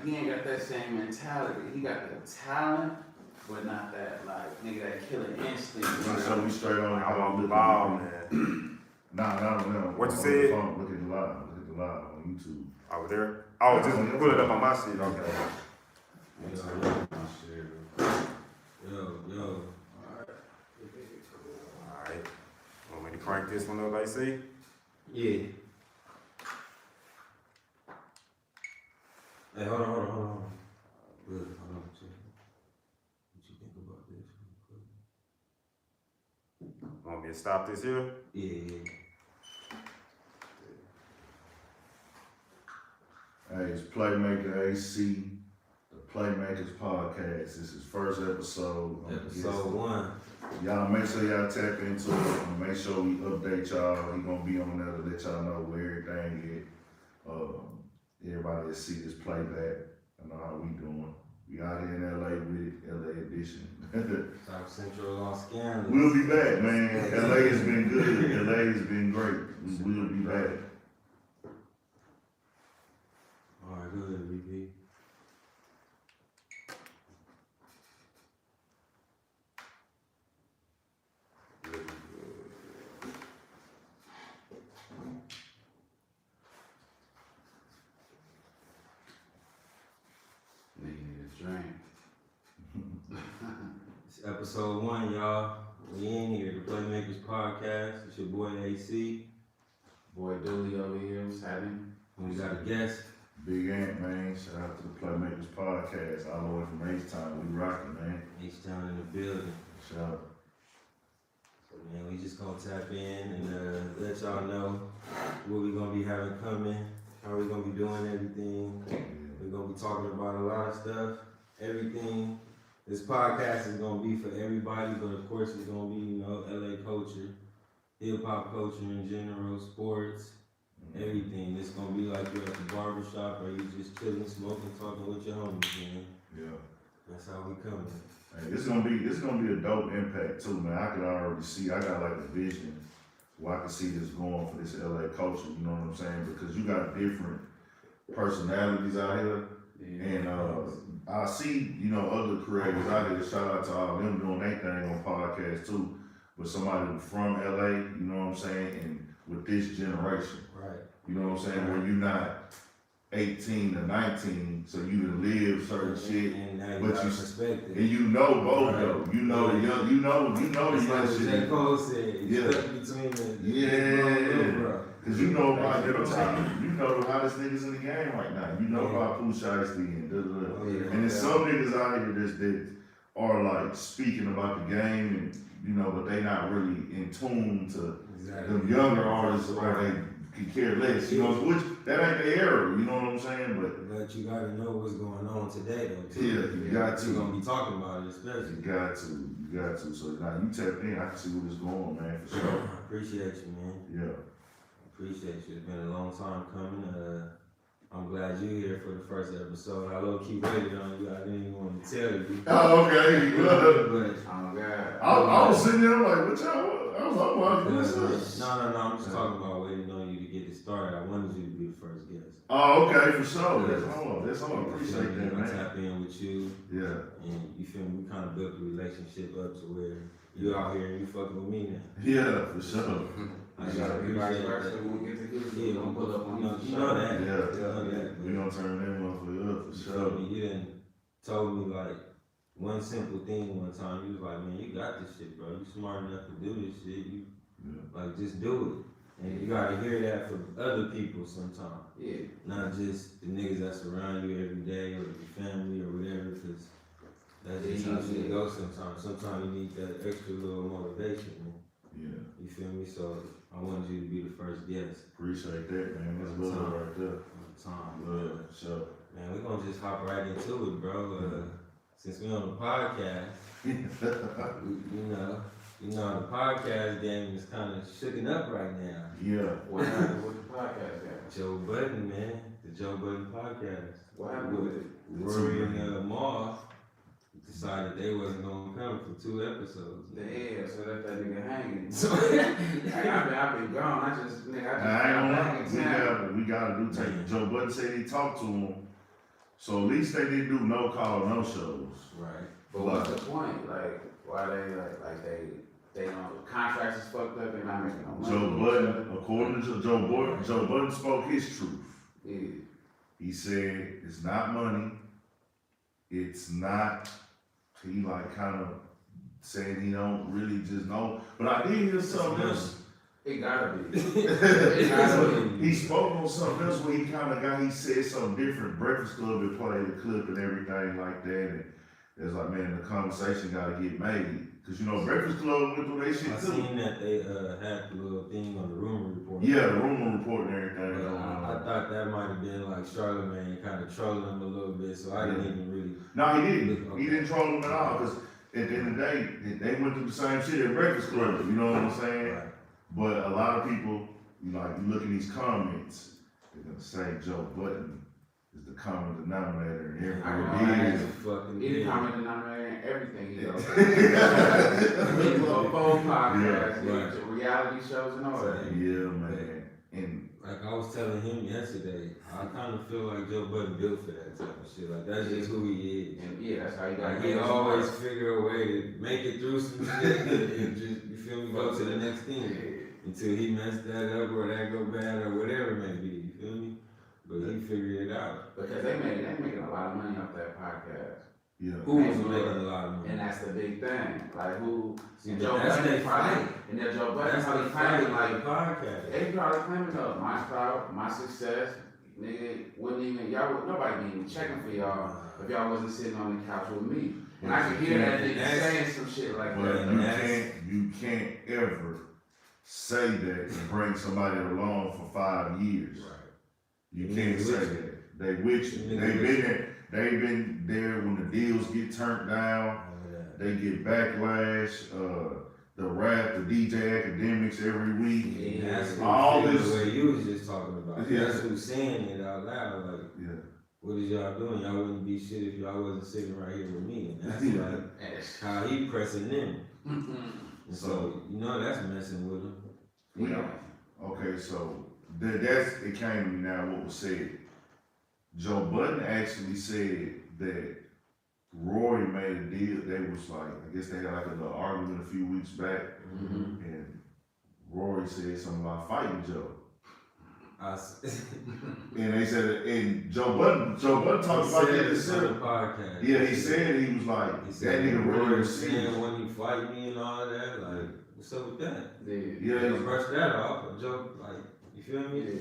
he ain't got that same mentality. He got the talent, but not that that killing instinct. So we straight on. I'm on the ball, man. Nah, no. What you said? Look at the live on YouTube. Over there? Oh, just put it up on my shit. Okay. Yo. Alright. Want me to crank this one up, AC? Yeah. Hey, hold on. Good, hold on. What you think about this? Want me to stop this here? Yeah. Hey, it's Playmaker AC, the Playmakers podcast. This is first episode. Episode 1. Y'all make sure y'all tap into it and make sure we update y'all. He gonna be on there to let y'all know where everything is. Everybody will see this playback. I know how we doing. We out here in LA with it, LA edition. South Central on scandals. We'll be back, man. LA has been good. LA has been great. We will be back. Alright, good, VP. It's episode 1, y'all. We in here, the Playmakers podcast. It's your boy AC. Boy Dooley over here was having. We got a guest. Big Ant, man. Shout out to the Playmakers podcast. All the way from H-Town. We rocking, man. H-Town in the building. Shout out. So, man, we just gonna tap in and let y'all know what we gonna be having coming, how we gonna be doing everything. We're gonna be talking about a lot of stuff, everything. This podcast is gonna be for everybody, but of course it's gonna be, LA culture, hip hop culture in general, sports, everything. It's gonna be like you're at the barbershop or you just chilling, smoking, talking with your homies, man. Yeah. That's how we coming. Hey, it's gonna be a dope impact too, man. I can already see. I got like a vision where I can see this going for this LA culture. You know what I'm saying? Because you got different personalities out here, and I see other creators out here. Shout out to all of them doing their thing on podcasts too. With somebody from LA, you know what I'm saying, and with this generation, right? You know what I'm saying? Where you're not 18 to 19, so you can live certain shit, and now but got perspective. And you know both though. You know the young, you know the young shit. J. Cole said, yeah, between the yeah, because you know about the time, you know the hottest niggas in the game right now. You know about Pooh Shiesty and and there's some niggas out here that are like speaking about the game, and but they not really in tune to them younger artists, or they can care less, which that ain't the era, you know what I'm saying? But you gotta know what's going on today though, too. Yeah, you got to. You're gonna be talking about it, especially. You got to. So now you tap in, I can see what is going on, man, for sure. I appreciate you, man. Yeah. Appreciate you. It's been a long time coming. I'm glad you're here for the first episode. I low-key waited on you. I didn't even want to tell you. Oh, okay. But oh God. I was sitting there like, what y'all? I was like, No. I'm just talking about waiting on you to get it started. I wanted you to be the first guest. Oh, okay, for sure. That's all. I appreciate that, man. Tap in with you. Yeah. And you feel me? We kind of built the relationship up to where you out here and you fucking with me now. Yeah, for sure. I gotta appreciate that. When we get together, Yeah, we'll pull up on you know that. Yeah. We gonna turn that motherfucker up for sure. You done told me like one simple thing one time. You was like, man, you got this shit, bro. You smart enough to do this shit. You like just do it. And you gotta hear that from other people sometimes. Yeah. Not just the niggas that surround you every day or your family or whatever, because that's just how shit goes sometimes. Sometimes you need that extra little motivation, man. Yeah. You feel me? So I wanted you to be the first guest. Appreciate that, man. That's love right there. Love, sure. Man, we're gonna just hop right into it, bro. Since we're on the podcast, the podcast game is kind of shooken up right now. Yeah. What happened with the podcast guy? Joe Budden, man. The Joe Budden podcast. What happened with it? Rory and Mal decided they wasn't gonna come for 2 episodes. Yeah, so that nigga hanging. So I've been gone. I just got back in town. We gotta do tape. Joe Budden said he talked to him, So at least they didn't do no call, no shows. Right. But what's the point? Like, why they they don't contracts is fucked up and not making no money. Joe Budden, according to Joe Budden spoke his truth. Yeah. He said it's not money. It's not. He like kind of saying he don't really just know. But I did hear something else. It gotta be. It gotta be. He spoke on something else where he said something different. Breakfast Club had played the clip and everything like that. And it's like, man, the conversation gotta get made. Cause you know, Breakfast Club went through their shit I too. seen that they had the little thing on the rumor report. Yeah, the rumor report and everything. I thought that might have been like Charlamagne kind of trolling him a little bit, so I didn't even really. No, he didn't. He didn't troll him at all. Cause at the end of the day, they went through the same shit at Breakfast Club. You know what I'm saying? Right. But a lot of people, you know, like you look at these comments, they're gonna say Joe Budden is the common denominator in every I know, idea. It's a fucking He's yeah. common denominator in everything he does. Yeah, He do a phone podcast, Yeah, right. he do reality shows and all that. man. And Like I was telling him yesterday, I kind of feel like Joe Budden built for that type of shit. Like that's just who he is. And yeah, that's how you got Like he always figure a way to make it through some shit and just, you feel me, go to the next thing. Until he messed that up or that go bad or whatever it may be, you feel me? But he figured it out. Because they making a lot of money off that podcast. yeah, Who was making a lot of money? And that's the big thing. Like who See, and but Joe that's Budden their probably fight. and then Joe Budden That's probably the claiming fight, like like podcast. they probably claiming though, my clout, my success, nigga wouldn't even nobody be even checking for y'all if y'all wasn't sitting on the couch with me. And I could hear that nigga That's- saying some shit like but that. you can't ever say that and bring somebody along for 5 years. Right. You Yeah, can't with say you. that. They with you. Yeah, They've been there when the deals get turned down. All that. They get backlash. The rap, the DJ academics every week. And that's who All feel this- the way you was just talking about. Yeah. That's who's saying it out loud. Like, Yeah. what is y'all doing? Y'all wouldn't be shit if y'all wasn't sitting right here with me. And that's Yeah. like Yes. how he pressing them. Mhm. And so, you know that's messing with him. Yeah. Okay, so that's it came to me now what was said. Joe Budden actually said that Rory made a deal. They was like, I guess they had like a little argument a few weeks back, Mhm. and Rory said something about fighting Joe. And they said, and Joe Budden talked about that on the himself. podcast. Yeah, he said he was like, He that said nigga really Rory was serious. saying when he fight me and all that. Like, what's up with that? Yeah. Yeah, You brush that off. A joke, like, you feel me? Yeah.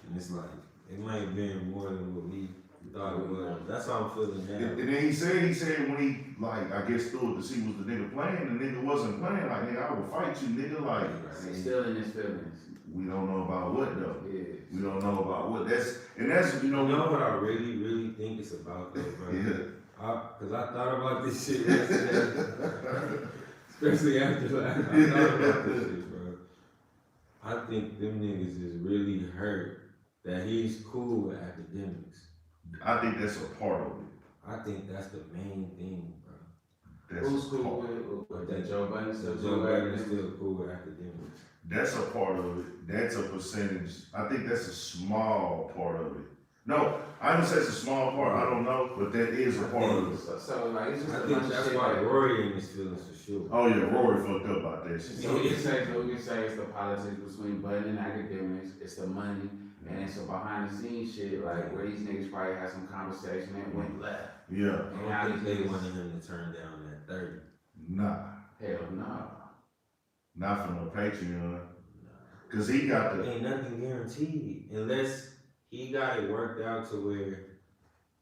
And it's like, it might have been more than what we thought it was. That's how I'm feeling now. And then he said when he, like, I guess threw it to see was the nigga playing, the nigga wasn't playing, like, nigga, I will fight you, nigga, like, He's still in his feelings. we don't know about what, though. Yeah. We don't know about what, that's, you You know, know what I really, really think it's about though, bro? yeah. Cause I thought about this shit yesterday. Especially after that. I thought about this shit, bro. I think them niggas is really hurt that he's cool with academics. I think that's a part of it. I think that's the main thing, bro. That's Who's a cool part. with that Joe Budden still Joe cool with Budden is everything? still cool with academics. That's a part of it. That's a percentage. I think that's a small part of it. No, I don't say it's a small part. I don't know, but that is a part of it. So like it's just I a think bunch of that's shit why like- Rory in his feelings for sure. Oh yeah, Rory fucked up about that shit. So we can say it's the politics between Budden and academics, it's the money, and it's the behind the scenes shit, like where these niggas probably had some conversation and went left. Yeah, And I now don't think these they niggas, wanted him to turn down that 30. nah, hell no. not from the Patreon, cause he got the. Ain't nothing guaranteed unless he got it worked out to where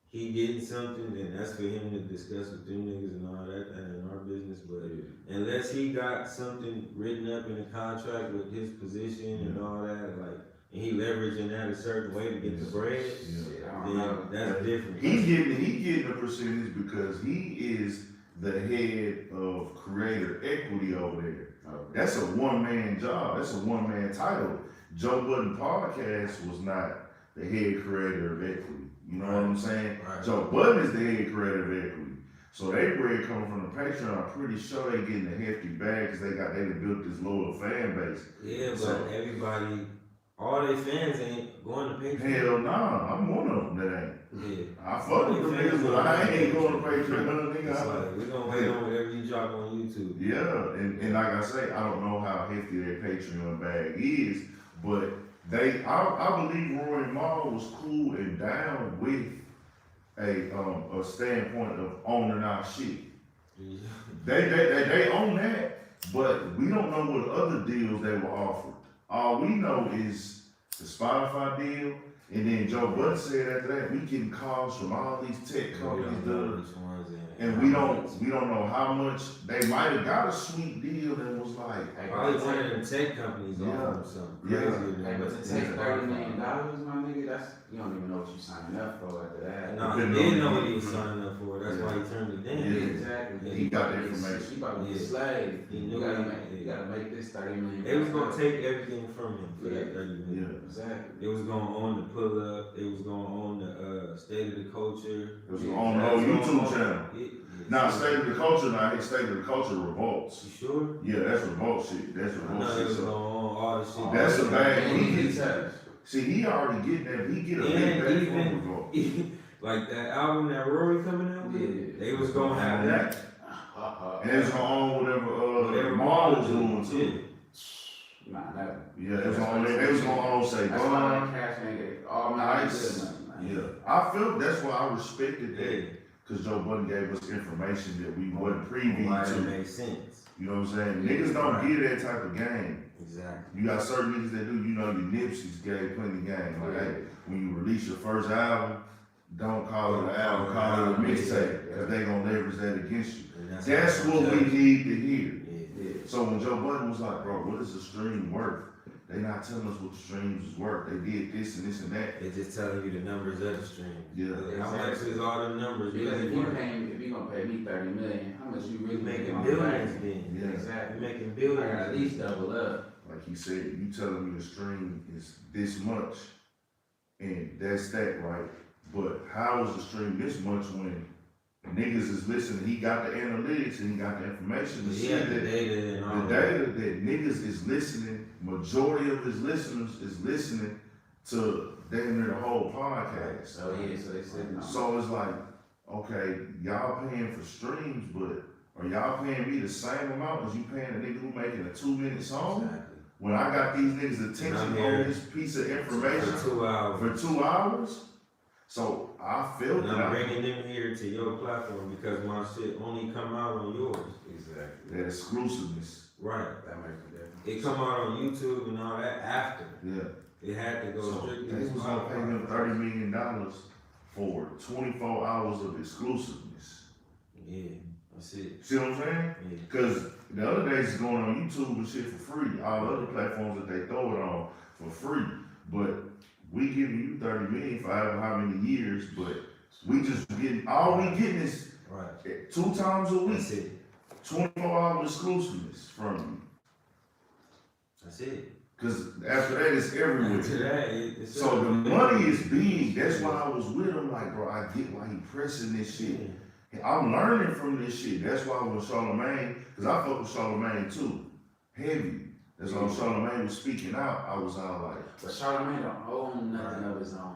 he getting something, then that's for him to discuss with them niggas and all that. That ain't our business. But unless he got something written up in the contract with his position and all that, like, and he leveraging that a certain way to get the bread, Yeah. Shit, I don't know. then that's different. He getting a percentage because he is the head of creator equity over there. That's a one-man job. That's a one-man title. Joe Budden podcast was not the head creator of equity. You know what I'm saying? Right. Joe Budden is the head creator of equity. So they bread coming from the Patreon. I'm pretty sure they getting a hefty bag because they done built this loyal fan base. Yeah, but So- everybody all they fans ain't going to Patreon. Hell nah, I'm one of them that ain't. Yeah. I fuck with them niggas, but I ain't going to Patreon, It's nigga. like, we gonna wait on whatever you drop on YouTube. Yeah, and like I say, I don't know how hefty their Patreon bag is, but I believe Rory Mal was cool and down with a standpoint of owning our shit. Yeah. They own that, but we don't know what other deals they were offered. All we know is the Spotify deal, and then Joe Budden said after that, we getting calls from all these tech companies, and we don't know how much. They might have got a sweet deal that was like, probably one of them tech companies offer something crazy. Hey, but to take $30 million, my nigga, that's, you don't even know what you signing up for after that. No, he didn't know what he was signing up for. That's why he turned it down. Yeah. Exactly. He got the information. He about to be a slave. He knew You gotta make this $30 million. They was gonna take everything from him for that 30 million. Yeah. Exactly. It was gonna own the pull up. It was gonna own the state of the culture. It was on the whole YouTube channel. Now, State State of the Culture, now his State of the Culture revolts. You sure? Yeah, that's revolt shit. That's I revolt know it shit. was So, gonna own all the shit. That's a bad And he move. can touch. See, he already getting that. He get a And big bag even- from revolt. Like that album that Rory coming out with, Yeah. they was gonna have that. And it's gonna own whatever Mal was doing too. Nah, never. Yeah, it was on. They was gonna own say That's why Bond. that cash ain't get all Nice. good money, man. Yeah, I feel that's why I respected Yeah. that because Joe Budden gave us information that we wasn't Why privy it to. made sense. You know what I'm saying? Niggas don't get that type of game. Exactly. You got certain niggas that do. You know, your Nipsey's gave plenty of game. Like, hey, when you release your first album, don't call it an album, call it a mixtape, because they gonna leverage that against you. And That's how what we judge. need to hear. Yeah. Yeah. So when Joe Budden was like, bro, what is a stream worth? They not telling us what the streams is worth. They did this and this and that. They just telling you the numbers of the stream. Yeah. How much is all the numbers Because really if you worth? if you gonna pay me $30 million, how much you You really making on billions the then. Yeah. You're Exactly. making I billions. gotta at least double up. Like he said, you telling me the stream is this much, and that's that, right? But how is the stream this much when niggas is listening? He got the analytics and he got the information to see Yeah, the that data and all the that. data that niggas is listening, majority of his listeners is listening to damn near the whole podcast. So yeah, so they said no. So it's like, okay, y'all paying for streams, but are y'all paying me the same amount as you paying a nigga who making a 2-minute song? Exactly. When I got these niggas' And attention I'm on here this piece of information For 2 hours. for 2 hours, so I feel And that I'm bringing them here to your platform because my shit only come out on yours. Exactly. that exclusiveness. Right. That makes a difference. It come out on YouTube and all that after. Yeah. It had to go So strictly they to was gonna pay him Spotify. $30 million for 24 hours of exclusiveness. Yeah, that's it. See what I'm saying? Yeah. Because the other days it's going on YouTube and shit for free. All the other platforms that they throw it on for free. But we giving you 30 million for how many years, but we just getting, all we getting is Right. 2 times a week, That's it. 24-hour exclusiveness from you. That's it. Because after that, it's everywhere. After that, it's So the money is big. That's why I was with him. Like, bro, I get why he pressing this shit. I'm learning from this shit. That's why when Charlamagne, because I fuck with Charlamagne too, heavy. That's why when Charlamagne was speaking out, I was all like, But Charlamagne don't own nothing of his own.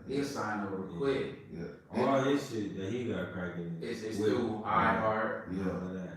Yeah. He'll sign over quick. yeah, All this shit that he got cracking. It's with- through iHeart. yeah. all of that.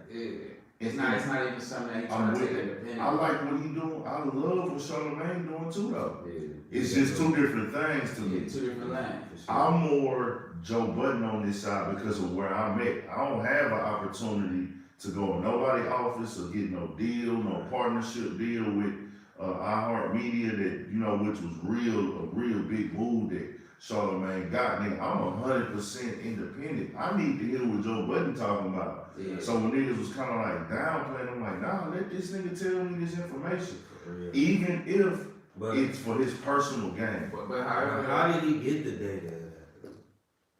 It's not even something that he I'm trying to with take it. independent. I like what he doing. I love what Charlamagne doing too, though. Yeah. It's just 2 different things to Yeah, me. 2 different lanes. I'm more Joe Budden on this side because of where I'm at. I don't have an opportunity to go in nobody's office or get no deal, no partnership deal with iHeartMedia that, you know, which was a real big move that Charlamagne got. Nigga, I'm 100% independent. I need to hear what Joe Budden talking about. Yeah. So when niggas was kind of like downplaying, I'm like, nah, let this nigga tell me this information. For real. Even if But it's for his personal gain. But however, how did he get the data?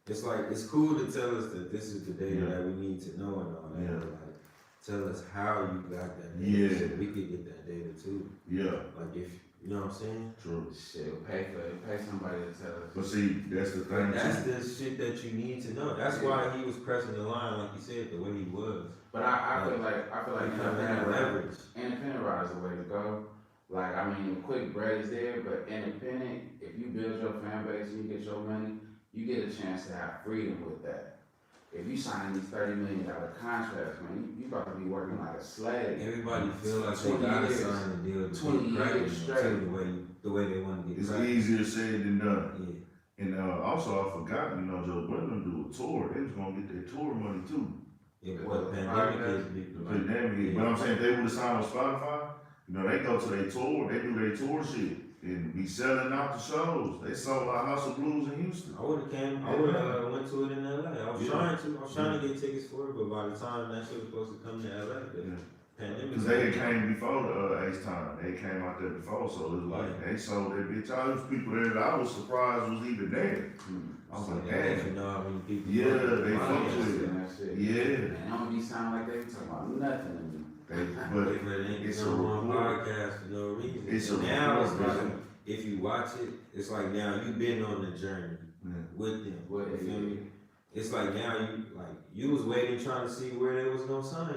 It's like, it's cool to tell us that this is the data Yeah. that we need to know and all that. Yeah. But like, tell us how you got that data Yeah. so we could get that data too. Yeah, Like if, you know what I'm saying? true. shit, pay somebody to tell us. But see, that's the thing That's too. the shit that you need to know. That's why he was pressing the line, like you said, the way he was. But I feel like He come to have independent leverage. independent route is the way to go. Like, I mean, the quick bread is there, but independent, if you build your fan base and you get your money, you get a chance to have freedom with that. If you sign these $30 million contracts, man, you about to be working like a slave. Everybody feel like they 20 gotta years. sign a deal to 20 get credit years too, straight. the way they want to get It's credit. easier said than done. Yeah. And also, I forgot, Joe Budden do a tour. They was gonna get their tour money too. Yeah, Well, but the pandemic podcast- is big. The pandemic, but I'm saying if they would have signed with Spotify, they go to their tour, they do their tour shit and be selling out the shows. They sold out House of Blues in Houston. I would've went to it in LA. I was Yeah. trying to get tickets for it, but by the time that shit was supposed to come to LA, the pandemic. Cause they had came before the Ace Time. They came out there before, so it was like they sold that bitch out. There was people there that I was surprised was even there. I was like, You damn. know how many people. Yeah, they Wow. fucked with it. And that shit. Yeah. And it don't be sound like they be talking about nothing to me. But It's it's a a one report. podcast for no reason. It's And a now it's report, like if you watch it, it's like now you've been on the journey Yeah. with them. What You feel me? It's like now you was waiting trying to see where they was gonna sign at.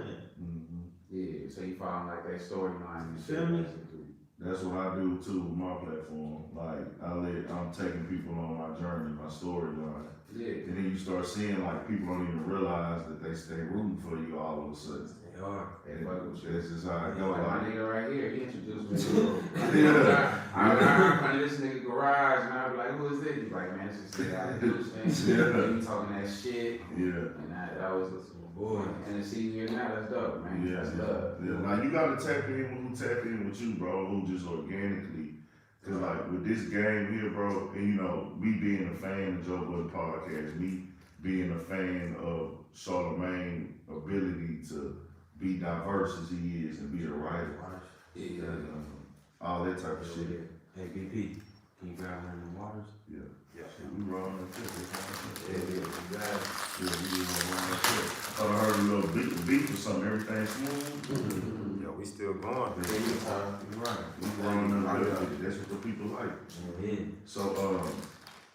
Yeah, so you following like that storyline and shit. Feel me? basically. That's what I do too with my platform. Like I'm taking people on my journey, my storyline. Yeah. And then you start seeing like people don't even realize that they stay rooting for you all of a sudden. They are. They fuck with you. That's just how it goes. Like my Like, nigga right here, he introduced me to Yeah. I come to this nigga garage and I be like, who is this? He's like, man, it's this nigga out of Houston. Yeah. He be talking that shit. yeah. And that was Boy. and to see you here now, that's dope, man. Yeah, That's love. yeah. Now you gotta tap in with who tap in with you, bro, who just organically. Cause like with this game here, bro, and me being a fan of Joe Budden podcast, me being a fan of Charlamagne's ability to be diverse as he is and be a writer, Yeah. and, all that type of shit. Hey BP, can you grab one of them waters? Yeah. Yeah. Shit, we rolling that shit. Yeah, Yeah, we rolling that shit. Thought I heard a little beat or something, everything smooth. Yeah, we still going. Right. We rolling that shit. That's what the people like. Yeah. So,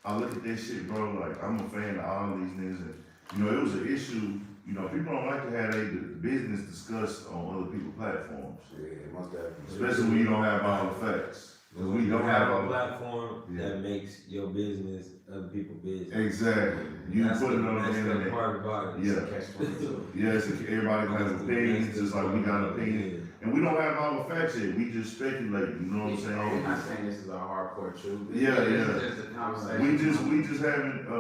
I look at that shit, bro, like, I'm a fan of all of these niggas, and, it was an issue, people don't like to have their business discussed on other people's platforms, Yeah, most definitely. especially when you don't have all the facts. Cause we don't have a all the platform Yeah. that makes your business other people's business. Exactly. You That's put it on the that's internet. part about it. Yeah. Catch-22. Yes, everybody has That's the opinions, just like we got part. opinions, and we don't have all the facts yet, we just speculate, you know what I'm We're saying? not saying this is a hardcore truth. Yeah, This yeah. is just a conversation. We just having, a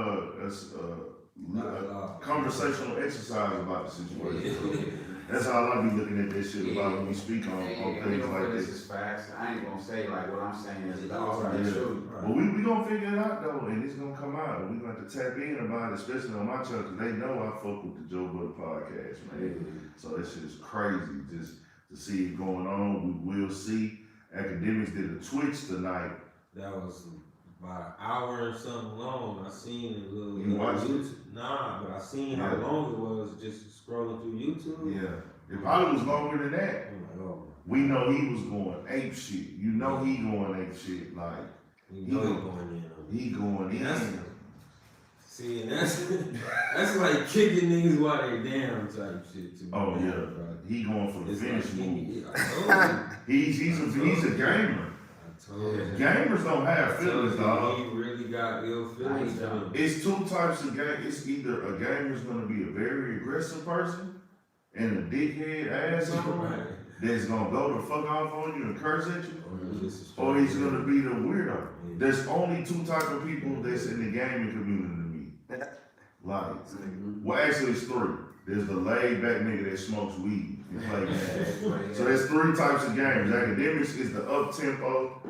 conversational exercise about the situation. That's how I be looking at this shit about when we speak on We things don't like put this this. as facts. I ain't gonna say like what I'm saying is the Yeah. ultimate Yeah. truth. But we gonna figure it out though, and it's gonna come out, and we gonna have to tap in about it, especially on my channel, cause they know I fuck with the Joe Budden podcast, man. So that shit is crazy, just to see it going on. We will see. Academics did a Twitch tonight. That was about an hour or something long. I seen it little. You watched it? YouTube. Nah, but I seen how Yeah. long it was just scrolling through YouTube. Yeah, it probably was longer than that. I'm like, oh, We know he was going ape shit. You know he going ape shit. Like you know you're going in on it. he going That's- in. See, and that's like kicking niggas while they down type shit. To me, Oh yeah, bro. he going for the It's finish like, move. I told you. He's a gamer. I told you. Gamers don't have I told feelings, you, dog. he really got ill feelings for him. It's two types of game. It's either a gamer's gonna be a very aggressive person and a dickhead asshole Right. that's gonna go the fuck off on you and curse at you, Or or he's gonna be the weirdo. Yeah. There's only two type of people that's in the gaming community to me. Like, well, actually, it's three. There's the laid back nigga that smokes weed and play games. So there's three types of games. Academics is the up tempo,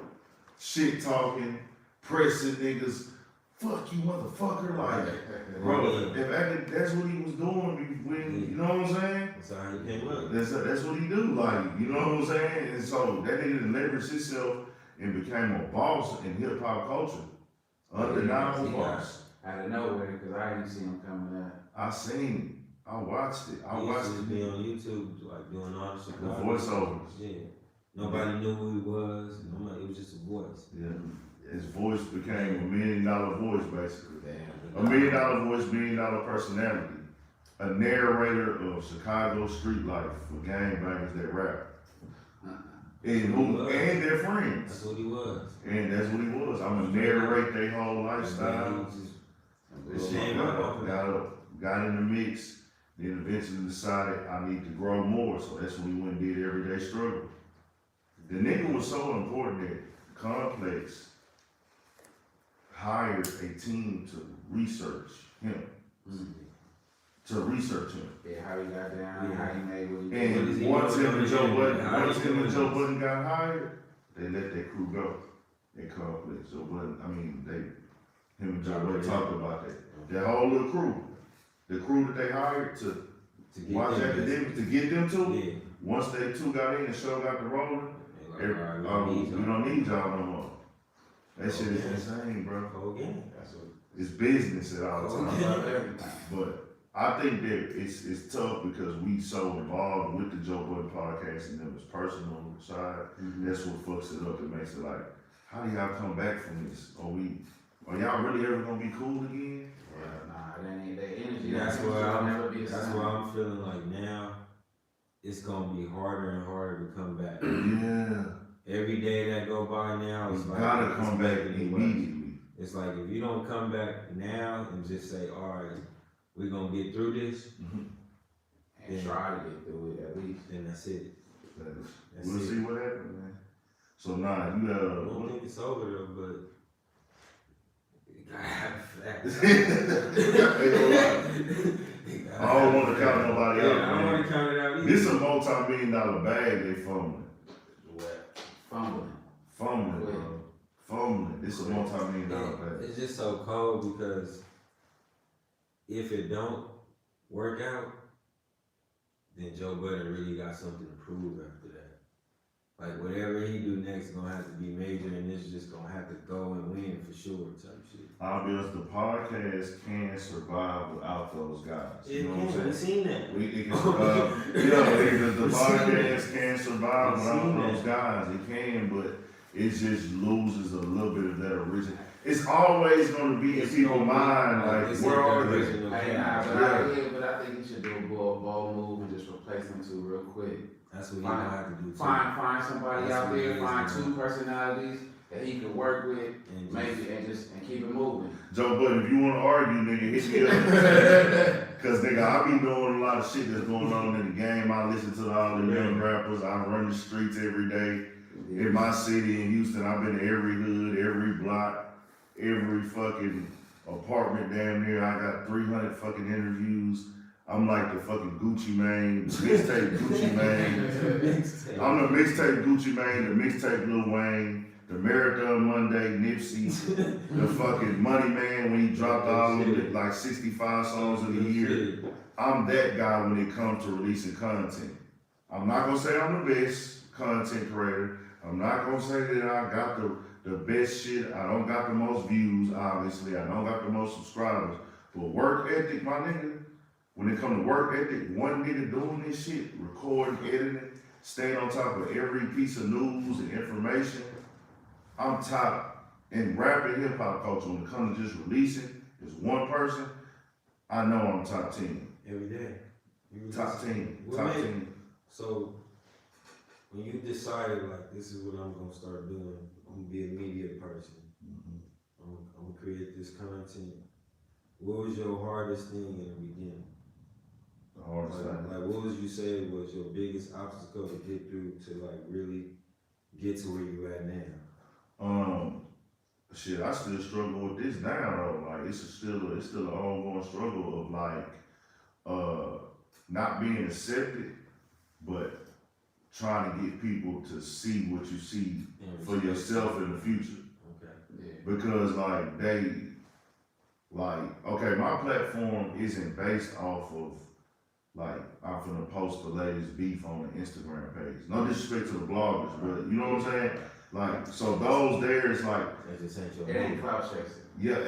shit talking, pressing niggas. Fuck you, motherfucker! Like, bro, that's what he was doing when you know what I'm saying. That's how he came up. That's what he do. Like, you know what I'm saying. And so that nigga leveraged himself and became a boss in hip hop culture, undeniable boss. Out of nowhere, because I didn't see him coming up. I seen it. I watched it. I He watched used to be it. on YouTube, like doing all the shit. The voiceovers. Yeah. Nobody knew who he was. Nobody, it was just a voice. Yeah. His voice became $1 million voice, basically. Damn. $1 million voice, $1 million personality. A narrator of Chicago street life for gangbangers that rap. and their friends. That's what he was. And that's what he was. I'm gonna narrate their whole lifestyle. This shit got in the mix. Then eventually decided I need to grow more. So that's when we went and did Everyday Struggle. The nigga was so important that Complex hired a team to research him. To research him. Yeah, how he got down, how he made what he And did. once him and Joe Budden got hired, they let that crew go. They Complex. Joe Budden, him and Joe Budden talked about that. That whole little crew. The crew that they hired to watch academics, to get them to, once they two got in and show got the rolling, we don't need y'all no more. That shit is insane, bro. It's business at all times. But I think that it's tough because we so involved with the Joe Budden podcast and them as personal side. That's what fucks it up. It makes it like, how do y'all come back from this? Are y'all really ever gonna be cool again? Nah, that ain't that energy. That's why I'm feeling like now it's gonna be harder and harder to come back. Yeah. Every day that go by now, it's like gotta come back immediately. It's like if you don't come back now and just say, all right, we're gonna get through this, and try to get through it at least. then that's it. We'll see what happens, man. So you I don't think it's over though, but you gotta have facts. I don't want to count nobody out. I don't want to count it out either. This is a multi-million-dollar bag they fumbling. What? Fumbling, bro. Fumbling. This is a multi-million-dollar bag. It's just so cold because if it don't work out, then Joe Budden really got something to prove after that. Like whatever he do next is gonna have to be major, and it's just gonna have to go and win for sure type shit. I'll be honest, the podcast can survive without those guys. You know what I'm saying? We've seen that. It can survive. The podcast can survive without those guys. It can, but it just loses a little bit of that original. It's always going to be in people's mind, like, where are they? But I think he should do a bold move and just replace them two real quick. That's what he's gonna have to do too. Find somebody out there, find two personalities that he can work with, and maybe and keep it moving. Joe Budden, if you want to argue, nigga, hit me up. Cause nigga, I be doing a lot of shit that's going on in the game. I listen to all the young rappers. I run the streets every day. In my city in Houston, I've been to every hood, every block, every fucking apartment damn near. I got 300 fucking interviews. I'm like the fucking Gucci Mane, the mixtape Gucci Mane. I'm the mixtape Gucci Mane, the mixtape Lil Wayne, the Marathon Monday Nipsey, the fucking Money Man when he dropped all of it, like 65 songs of the year. I'm that guy when it comes to releasing content. I'm not gonna say I'm the best content creator. I'm not gonna say that I got the best shit. I don't got the most views, obviously. I don't got the most subscribers. But work ethic, my nigga, when it come to work ethic, one nigga doing this shit, recording, editing, staying on top of every piece of news and information, I'm top. In rap and hip hop culture, when it comes to just releasing, as one person, I know I'm top 10. Every day. Top 10. So, when you decided, like, this is what I'm gonna start doing, I'm gonna be a media person, I'm gonna create this content, what was your hardest thing in the beginning? The hardest thing? Like, what would you say was your biggest obstacle to get through to, like, really get to where you at now? Shit, I still struggle with this now though. Like it's still an ongoing struggle of like not being accepted, but trying to get people to see what you see for yourself in the future. Okay. Yeah. Because okay, my platform isn't based off of like I'm finna post the latest beef on the Instagram page. No disrespect to the bloggers, but you know what I'm saying? Like, so those there is like, it ain't cloud chasing. Yeah,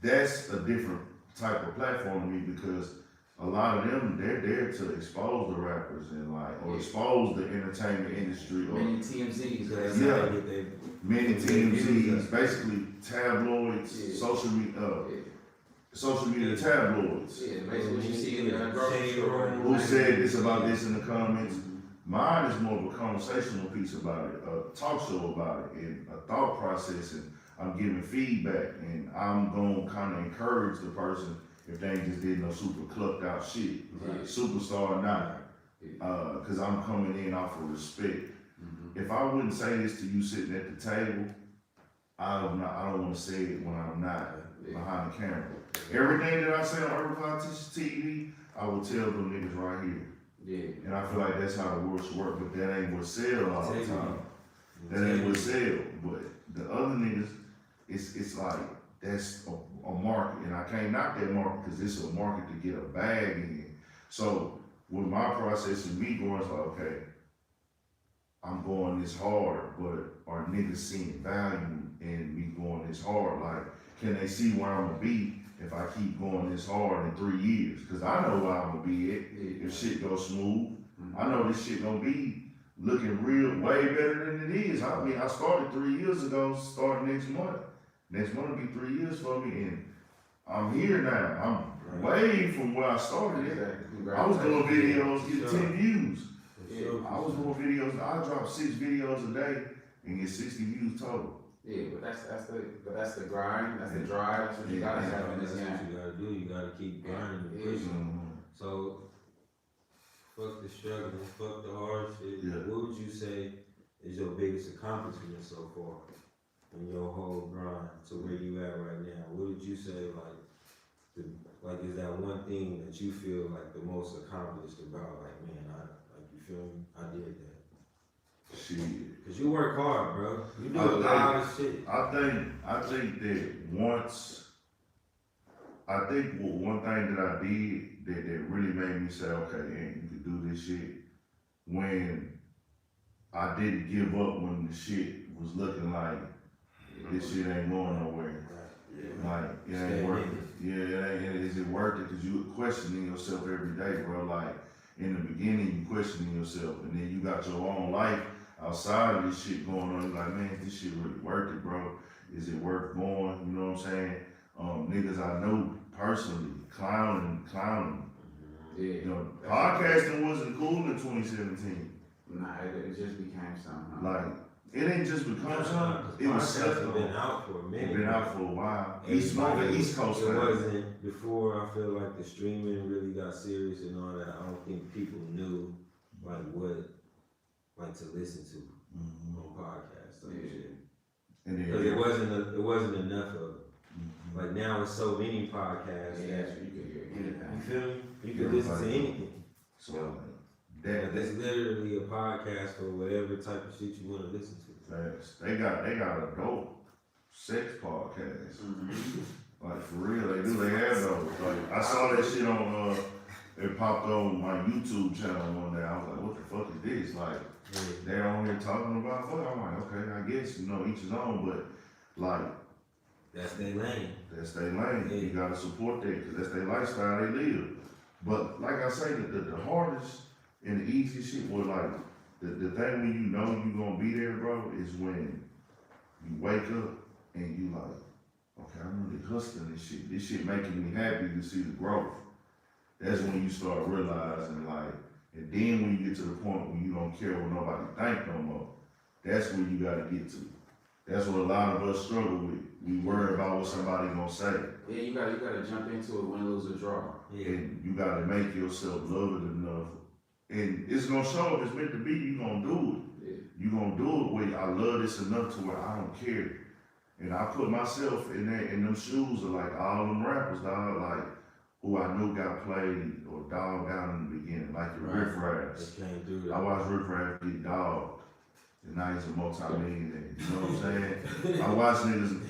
that's a different type of platform to me because a lot of them, they're there to expose the rappers and like, or expose the entertainment industry. Or many TMZs. Many TMZs, basically tabloids, social media tabloids. Yeah, basically what you see in the grocery store. Who said this about this in the comments? Mine is more of a conversational piece about it, a talk show about it, and a thought process, and I'm giving feedback, and I'm gonna kind of encourage the person if they ain't just did no super clucked out shit, Right. superstar or not, cause I'm coming in off of respect. Mhm. If I wouldn't say this to you sitting at the table, I don't want to say it when I'm not behind the camera. Everything that I say on Urban Politicians TV, I will tell them niggas right here. Yeah. And I feel like that's how the works work, but that ain't what sell all the time. That Tell ain't you. what sell. But the other niggas, it's like that's a market, and I can't knock that market because it's a market to get a bag in. So with my process and me going, it's like, okay, I'm going this hard, but are niggas seeing value in me going this hard? Like, can they see where I'm gonna be if I keep going this hard in 3 years? Cause I know where I'm gonna be at if shit goes smooth. I know this shit gonna be looking real, way better than it is. I mean, I started 3 years ago, starting next month. Next month will be 3 years for me, and I'm here now. I'm way from where I started at. I was doing videos, get 10 views. I was doing videos, I drop 6 videos a day and get 60 views total. Yeah, but that's the grind, that's the drive, that's what you gotta have in this That's game. what you gotta do. You gotta keep grinding and pushing. So, fuck the struggle, fuck the hard shit. Yeah. What would you say is your biggest accomplishment so far in your whole grind to where you at right now? What would you say is that one thing that you feel like the most accomplished about? Like, man, you feel me? I did that. Shit. Cause you work hard, bro. You do a lot of shit. I think that one thing that I did that really made me say, okay, man, you could do this shit, when I didn't give up when the shit was looking like this shit ain't going nowhere. Like, it ain't worth it. Yeah, is it worth it? Cause you questioning yourself every day, bro. Like, in the beginning, you questioning yourself, and then you got your own life outside of this shit going on. You're like, man, this shit really worth it, bro? Is it worth going? You know what I'm saying? Niggas I know personally, clowning. Yeah. You know, podcasting wasn't cool in 2017. Nah, it just became something. Like, it ain't just become something. It was Podcasts something. have been out for a minute. It been out for a while. East Coast. It fan. wasn't before. I feel like the streaming really got serious and all that. I don't think people knew what to listen to on podcasts and shit. And then, Because it wasn't enough of it. Like now, it's so many podcasts. Yeah, that you could hear you anything. feel me? You can listen to anything. So But that's literally a podcast for whatever type of shit you want to listen to. they got a dope sex podcast. Like for real, they do. They have those. Like I saw that shit on it popped on my YouTube channel one day. I was like, what the fuck is this? Like they're on here talking about fuck. I'm like, okay, I guess each his own, but like That's their lane. that's their lane. You gotta support that because that's their lifestyle they live. But like I say, the hardest and the easiest shit was like the thing when you know you gonna be there, bro, is when you wake up and you like, okay, I'm really hustling this shit. This shit making me happy to see the growth. That's when you start realizing like, and then when you get to the point where you don't care what nobody think no more, that's where you gotta get to. That's what a lot of us struggle with. We worry about what somebody gonna say. Yeah, you gotta jump into it, win, lose, or draw. Yeah. And you gotta make yourself love it enough. And it's gonna show if it's meant to be, you gonna do it. Yeah. You gonna do it where I love this enough to where I don't care. And I put myself in them shoes of like all them rappers, dog, like who I knew got played or dogged down in the beginning, like the Riff Raps. They came through that. I watched Riff Raps get dogged, and now he's a multi-millionaire. You know what I'm saying? I watched niggas,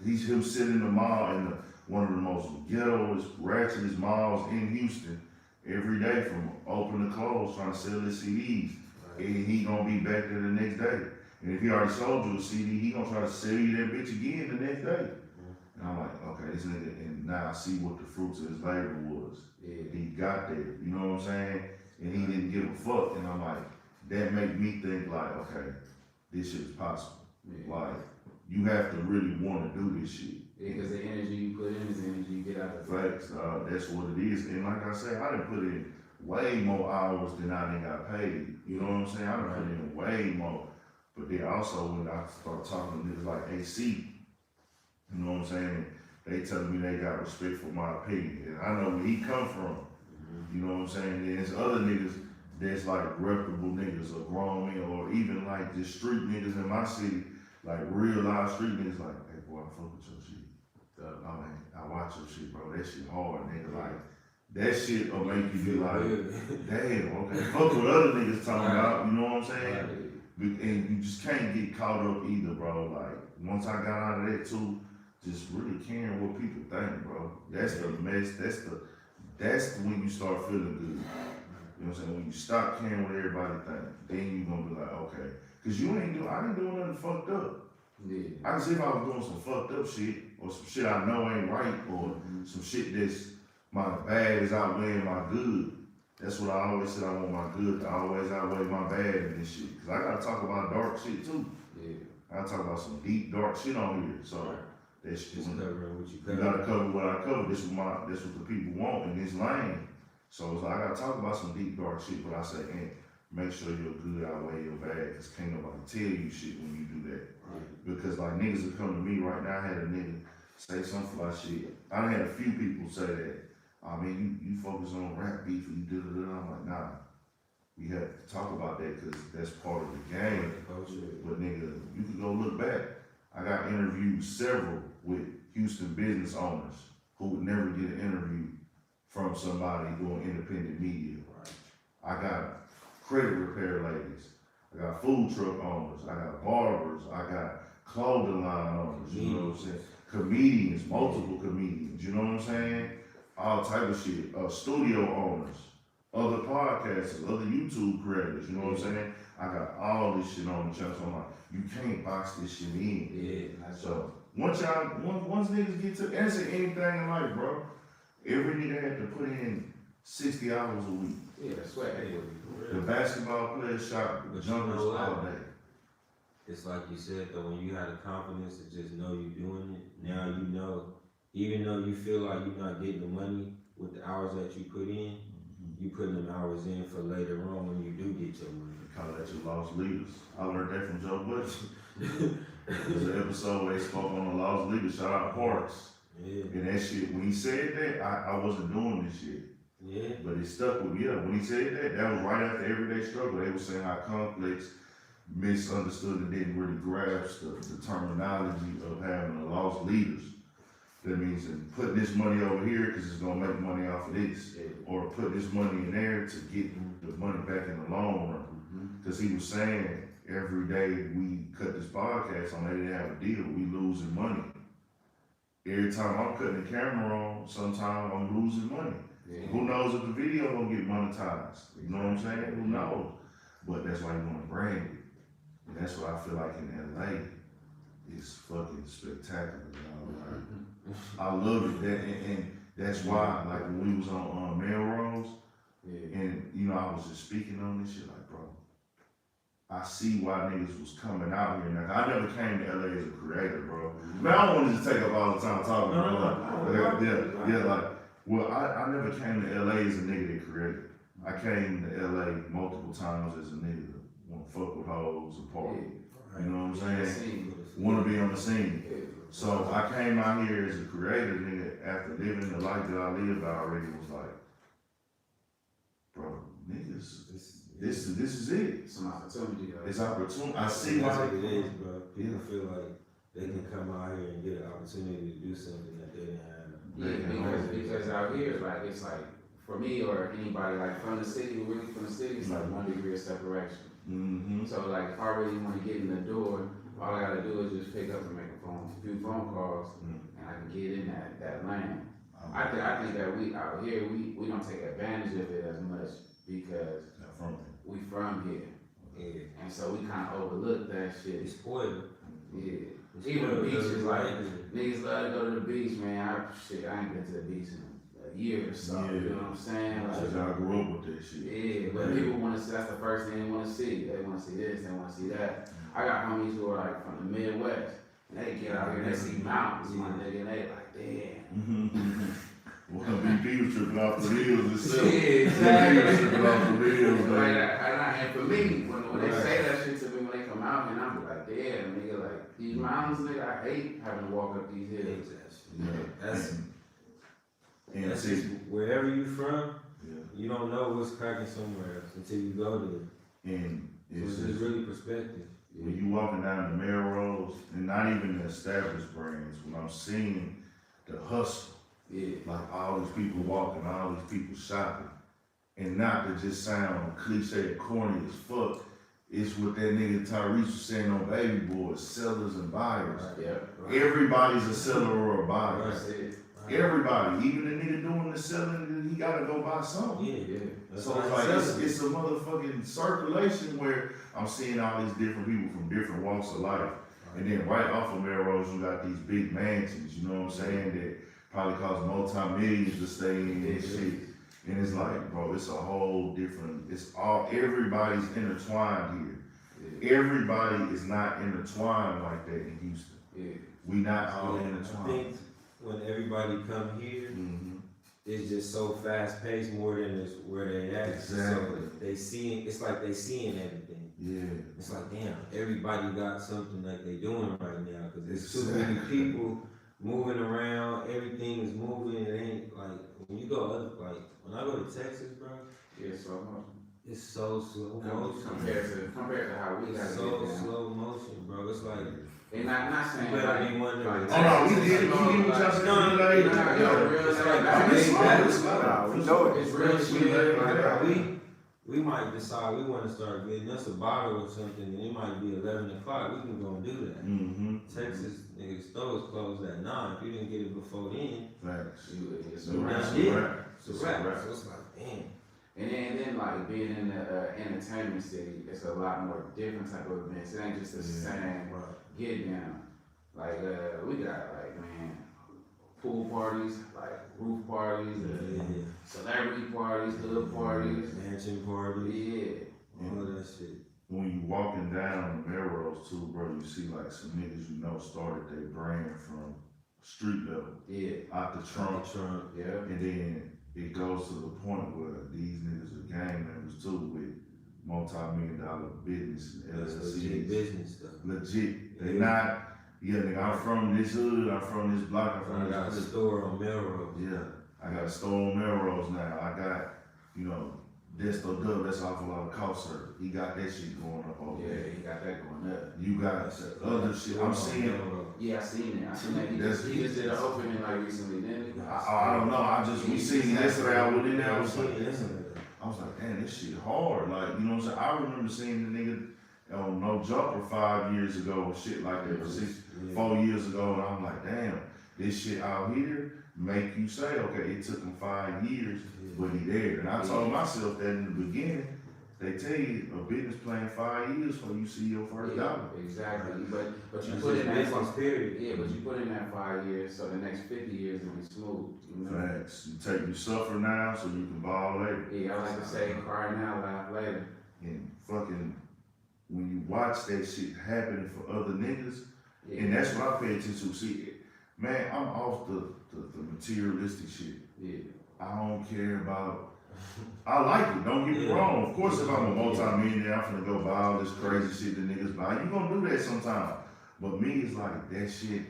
him sitting in the mall in one of the most ghettoest, ratchetest malls in Houston every day from open to close trying to sell his CDs. Right. And he gonna be back there the next day. And if he already sold you a CD, he gonna try to sell you that bitch again the next day. And I'm like, okay, this nigga, and now I see what the fruits of his labor was. Yeah. He got there, you know what I'm saying? And he didn't give a fuck. And I'm like, that make me think like, okay, this shit is possible. Yeah. Like, you have to really want to do this shit. Yeah, because the energy you put in is the energy you get out of it. Facts, that's what it is. And like I said, I done put in way more hours than I done got paid. You know what I'm saying? I done put in way more. But then also when I start talking to niggas like AC, you know what I'm saying? They telling me they got respect for my opinion. And I know where he come from. You know what I'm saying? There's other niggas that's like reputable niggas or grown men or even like just street niggas in my city, like real live street niggas like, hey boy, I fuck with your shit. Oh man, I watch your shit, bro. That shit hard, nigga. Like, that shit will make you be like, damn, okay. Fuck what other niggas talking about, you know what I'm saying? And you just can't get caught up either, bro. Like, once I got out of that too, just really caring what people think, bro. That's the mess. That's when you start feeling good. You know what I'm saying? When you stop caring what everybody think, then you gonna be like, okay. Cause I ain't doing nothing fucked up. Yeah. I can see if I was doing some fucked up shit, or some shit I know ain't right, or some shit that's my bad is outweighing my good. That's what I always said, I want my good to always outweigh my bad in this shit. Cause I gotta talk about dark shit too. Yeah. I gotta talk about some deep, dark shit on here. So that shit, Just covering what you you cover. gotta cover what I cover. This what the people want in this lane. So it's like, I gotta talk about some deep, dark shit, but I say, hey, make sure your good outweigh your bad, cause can't nobody tell you shit when you do that. Because like niggas that come to me right now, I had a nigga say some fly shit. I done had a few people say that, I mean, you focus on rap beef and you da da da. I'm like, nah, we have to talk about that because that's part of the game. But nigga, you can go look back. I got interviewed several with Houston business owners who would never get an interview from somebody doing independent media. I got credit repair ladies. I got food truck owners. I got barbers. I got clothing line owners. You know what I'm saying? Comedians, multiple comedians. You know what I'm saying? All type of shit. Studio owners, other podcasters, other YouTube creators. You know what I'm saying? I got all this shit on the channel. So I'm like, you can't box this shit in. Yeah. So once niggas get to, and it's anything in life, bro. Every nigga had to put in 60 hours a week. Yeah, that's what The basketball players shot But jumpers you know all what? day. It's like you said though, when you had the confidence to just know you're doing it, now you know, even though you feel like you're not getting the money with the hours that you put in, you putting them hours in for later on when you do get your money. They call that your lost leaders. I learned that from Joe Budden. There's an episode where they spoke on the lost leaders. Shout out Parks. Yeah, And that shit, when he said that, I wasn't doing this shit. yeah. But it stuck with me. Yeah, when he said that, that was right after Everyday Struggle. They were saying how complex, misunderstood, and didn't really grasp the terminology of having a lost leaders. That means putting this money over here because it's gonna make money off of this, or put this money in there to get the money back in the long run. Because he was saying every day we cut this podcast on, they didn't have a deal. We losing money. Every time I'm cutting the camera on, sometimes I'm losing money. Yeah. Who knows if the video gonna get monetized? You know what I'm saying? Who knows? But that's why you wanna brand it. And that's what I feel like in LA is fucking spectacular. You know? Like, I love it. And that's why, like when we was on Melrose, and you know, I was just speaking on this shit, like, bro, I see why niggas was coming out here. Now, I never came to LA as a creator, bro. Man, I don't want to just take up all the time talking about it. Like, well, I never came to LA as a nigga that created. I came to LA multiple times as a nigga that want to fuck with hoes and party. You know what I'm saying? Want to be on the scene. So I came out here as a creator, nigga, after living the life that I lived, I already was like, bro, niggas, this is it. It's an opportunity. It's opportunity. I see That's why. what it is, bro. People feel like they can come out here and get an opportunity to do something that they didn't have. Because out here, like, it's like, for me or anybody, like, from the city, really from the city, it's like 1 degree of separation. Mm-hmm. So, like, if I really want to get in the door, all I gotta do is just pick up and make a few phone calls, and I can get in that lane. I think that we out here, we don't take advantage of it as much because we from here. Yeah. And so we kind of overlook that shit. It's spoiled. Yeah. It's Even the spoiled beach because is it's like, like- niggas love to go to the beach, man. I ain't been to the beach in a year or so. Yeah. You know what I'm saying? Because Like, I grew up with that shit. yeah, but people want to see, that's the first thing they want to see. They want to see this, they want to see that. I got homies who are like from the Midwest, and they get out here and they see mountains, my nigga, and they like, damn. Well, BP was you tripping off the wheels itself. Yeah, exactly. You tripping off the wheels, Like, man. and for me, when they say that shit to me, when they come out, and I'm like, damn, nigga, like, these mountains, nigga, I hate having to walk up these hills. That's And that's see, just wherever you from. yeah, You don't know what's cracking somewhere else until you go there. and So it's it's just really perspective. when you walking down the Melrose, and not even the established brands, when I'm seeing the hustle, Yeah. like all these people walking, all these people shopping, and not to just sound cliche, corny as fuck, it's what that nigga Tyrese was saying on Baby Boys, sellers and buyers. Yeah. Everybody's a seller or a buyer. That's it. Everybody, even the nigga doing the selling, he gotta go buy something. Yeah, Yeah. That's So why it's I like said it. it's a motherfucking circulation where I'm seeing all these different people from different walks of life. And then right off of Melrose, you got these big mansions, you know what I'm saying, that probably cost multi-millions to stay in and shit. And it's like, bro, it's a whole different, everybody's intertwined here. Everybody is not intertwined like that in Houston. Yeah. We not all I intertwined. think when everybody come here, Mm-hmm. it's just so fast paced more than it's where they at. Exactly. So they seeing, it's like they seeing everything. Yeah. It's like, damn, everybody got something like they doing right now because there's too many people moving around. Everything is moving. It ain't like when you go other, like when I go to Texas, bro. Yeah, so much. It's so slow motion. Compared to how we got It's to so get down. slow motion, bro. It's like And not saying you better like, be one Oh of no, we did it. We did what y'all said. No, Like, no, yeah. no, real it's nigga. like Nah, It's slow, that- it's slow. Nah, we know it. it's real shit. Like, we might decide we want to start getting us a bottle or something, and it might be 11 o'clock. We can go and do that. Mm-hmm. Texas, nigga, stores closed at 9. If you didn't get it before then, Facts. It's You a done wrap. did. It's it's a wrap. So it's like, damn. And then like being in the entertainment city, it's a lot more different type of events. It ain't just the same get down. Like we got like man, pool parties, like roof parties, Yeah. celebrity parties, hood parties. Mansion parties, Yeah. all that shit. When you walking down the Melrose too, bro, you see like some niggas you know started their brand from street level, Yeah. out the trunk, Trump. Yeah. and then it goes to the point where these niggas are gang members too with multi-million-dollar business and That's legit LLCs. business stuff. Legit. They Yeah. not, yeah, nigga, I'm from this hood, I'm from this block, I'm I from got a this place. store on Melrose. Yeah, I got a store on Melrose now. I got, you know, Desto Dub, that's off a lot of cost service. He got that shit going up over Yeah, there. he got that going up. You got other shit. I'm seeing, Yeah, I seen it. I seen that. He That's- just did an opening like recently, didn't he? I don't know, we seen yesterday, I went in there, I was like, Listen. I was like, damn, this shit hard. Like, you know what I'm saying? I remember seeing the nigga on No Jumper 5 years ago and shit like that, or 4 years ago, and I'm like, damn, this shit out here make you say, okay, it took him 5 years, but he there. And I told myself that in the beginning, they tell you a business plan 5 years before you see your first dollar. Exactly. But you That's put in just that business period. yeah, but you put in that 5 years, so the next 50 years will be smooth. You know? Facts. You suffer now so you can ball later. Yeah, I like to say, cry now, laugh later. And fucking, when you watch that shit happening for other niggas, Yeah. and that's what I pay attention to. See, man, I'm off the materialistic shit. Yeah. I don't care about. I like it. Don't get me wrong. Of course, if I'm a multi-millionaire, I'm finna go buy all this crazy shit that niggas buy. You gonna do that sometime. But me, it's like that shit.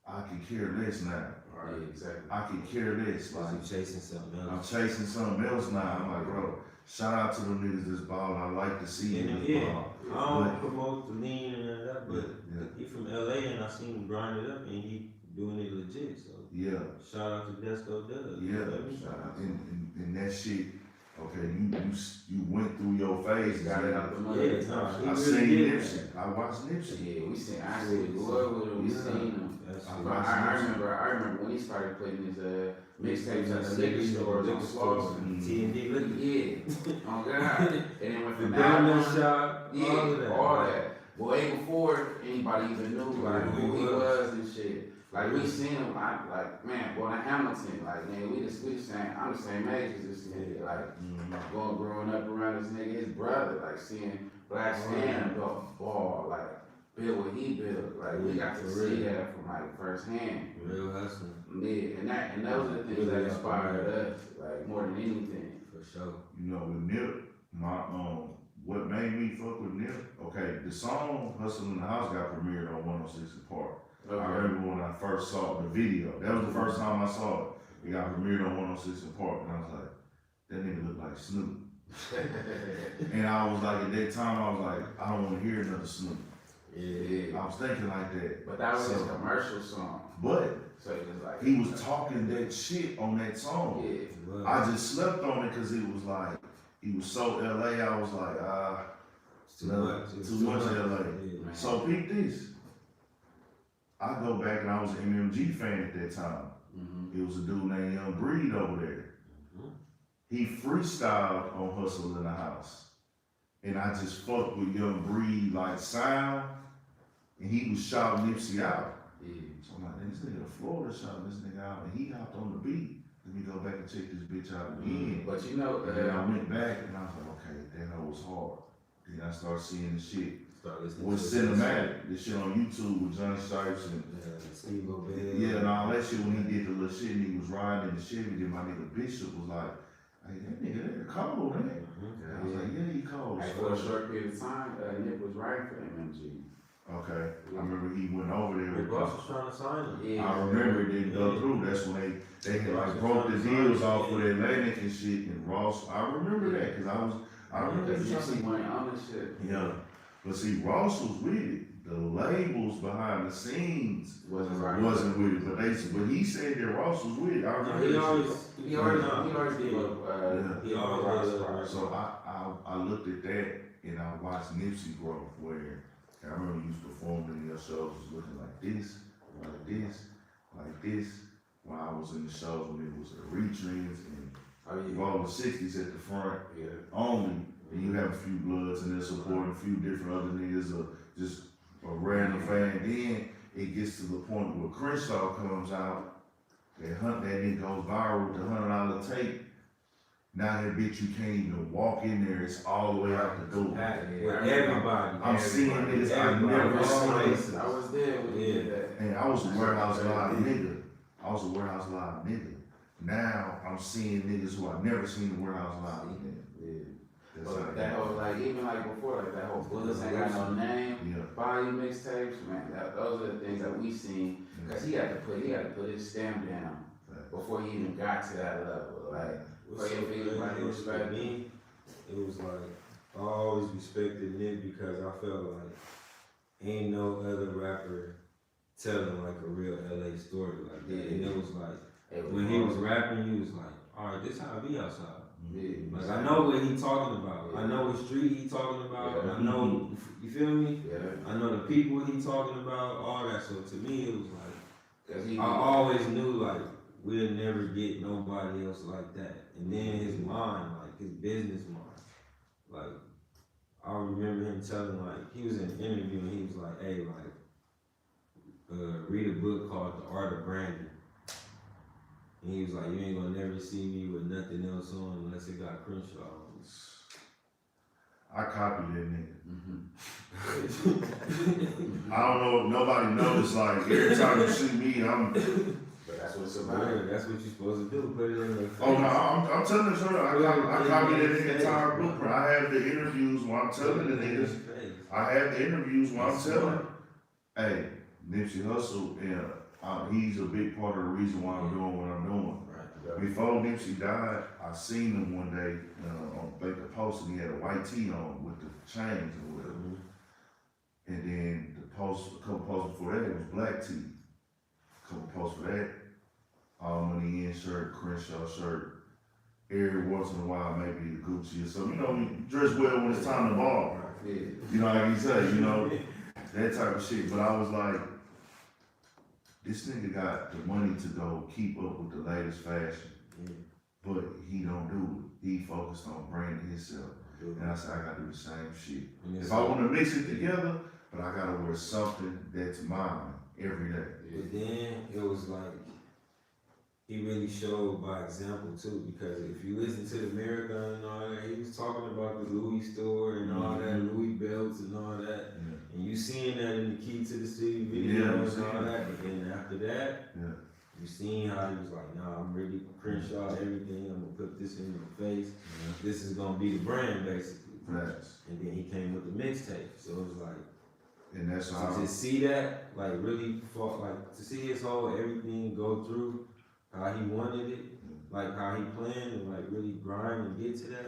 I can care less now. Yeah, exactly. I can care less. Like I'm chasing something I'm else. chasing something else now. I'm like, bro, shout out to them niggas that's balling. I like to see And, them yeah, ball. I don't promote the lean and all that, but Yeah. he from LA and I seen him grind it up and he doing it legit. So Yeah. shout out to Desto Dub. Yeah. Shout out to And that shit, okay, you went through your phase. Got it out the mud. Yeah, nah, he I really seen did Nipsey. I watched Nipsey. Yeah, we seen. I seen Lord with him. We Yeah. seen him. That's I it. watched I Nipsey. remember when he started putting his mixtapes at the liquor stores on Slauson. T&D liquor. Yeah, oh God. And then went The from that donut on, shop, yeah, all of that. all that. Boy, before anybody even knew like who he was and shit. Like we seen him, like man, going to Hamilton, like man, we the same. I'm the same age as this nigga. Like growing up around this nigga, his brother, like seeing Black Stan ball, like build what he built. Like we got to For see real. that from like firsthand. Real hustling, Yeah, and those are the things that inspired us, like more than anything. for sure. You know, with Nip, what made me fuck with Nip, okay, the song Hustle in the House got premiered on 106 and Park. I remember when I first saw the video. That was the first time I saw it. It got premiered on 106 and Park, and I was like, that nigga look like Snoop. And I was like, at that time, I was like, I don't want to hear another Snoop. Yeah. I was thinking like that. But that was his So- commercial song. But So it was like he was talking that shit on that song. Yeah. Well, I just slept on it because it was like, he was so LA, I was like, it's too much. It's too much LA. Yeah. Man. So peep this. I go back and I was an MMG fan at that time. Mm-hmm. It was a dude named Young Breed over there. Mhm. He freestyled on Hustle in the House. And I just fucked with Young Breed like sound. And he was shouting Nipsey out. Yeah. So I'm like, man, this nigga Florida shouting this nigga out. And he hopped on the beat. Let me go back and check this bitch out again. But you know, And then I went back and I was like, okay, that hoe was hard. Then I started seeing the shit. Start listening Was to it. cinematic. This shit on YouTube with Johnny Stripes and Steve Obey. yeah, and all that shit when he did the little shit and he was riding in the Chevy, then my nigga Bishop was like, hey, that nigga, cold, man. Mhm. And I was like, yeah, he cold. like for a short period of time, Nick was writing for MMG. Okay, I remember he went over there Rick with Ross was trying to sign him. Yeah. I remember it didn't go through. That's when they had like broke the deals off with Atlantic and shit. And Ross, I remember that because I remember Because that you see shit. money on this shit. Yeah, but see, Ross was with it. The labels behind the scenes Wasn't right. wasn't with it, but he said that Ross was with it. I No, remember he that always, shit. He always did Yeah. He always did. So I looked at that and I watched Nipsey grow where I remember he was performing in your shows was looking like this, like this, like this. When I was in the shows when it was the retrends and Oh you yeah. all the 60s at the front Yeah. only, and you have a few Bloods and they're supporting a few different other niggas or just a random fan. Then it gets to the point where Crenshaw comes out, that nigga goes viral with the $100 tape. Now that bitch, you can't even walk in there. It's all the way out the door. With everybody. I'm seeing niggas I never Everybody. seen. I was there when he did that. And I was a warehouse live nigga. Now I'm seeing niggas who I've never seen the warehouse live nigga. Yeah. That's But how that whole like even like before like that whole Bullets ain't got no name. yeah. Body mixtapes, man. Those are the things that we seen. Cause he had to put his stamp down before he even got to that level. Like What's for so your feelings, crazy like is for respect. me, it was like, I always respected Nick because I felt like ain't no other rapper telling like a real LA story like that. And it was like, when he was rapping, he was like, alright, this how I be outside. Like I know what he talking about. I know what street he talking about. I know, you feel me? Yeah. I know the people he talking about, all that. So to me, it was like, Cause he I always knew like we'll never get nobody else like that. And then his mind, like his business mind, like I remember him telling like he was in an interview and he was like, "Hey, like read a book called The Art of Branding." And he was like, "You ain't gonna never see me with nothing else on unless it got Crenshaw on." I copied that nigga. Mm-hmm. I don't know if nobody knows, like, every time you see me, I'm. But that's what it's about. Yeah, that's what you're supposed to do. Put it in their face. Oh no, I'm telling the truth. I copied that entire blueprint. I have the interviews where I'm telling the niggas. I have the interviews where I'm telling, hey, Nipsey Hussle, and he's a big part of the reason why I'm doing what I'm doing. Right. Before Nipsey died, I seen him one day on Baker Post, and he had a white tee on with the chains or whatever. And then a couple posts before that, it was black tee. A couple posts for that, All Money In shirt, Crenshaw shirt. Every once in a while, maybe a Gucci or something. You know, we dress well when it's time to ball. Yeah. You know, like you say, you know, that type of shit. But I was like, this nigga got the money to go keep up with the latest fashion. But he don't do it. He focused on branding himself. And I said, I gotta do the same shit. If I wanna mix it together, but I gotta wear something that's mine every day. But then it was like, he really showed by example too, because if you listen to the marathon and all that, he was talking about the Louis store and all that, Louis belts and all that, and you seeing that in the Key to the City video and all that, but then after that, you seen how he was like, nah, I'm ready to Crenshaw everything, I'm gonna put this in your face, this is gonna be the brand basically. Facts. And then he came with the mixtape, so it was like, And that's to how. just see that, like really fought, like to see his whole everything go through, how he wanted it, like how he planned and like really grind and get to that.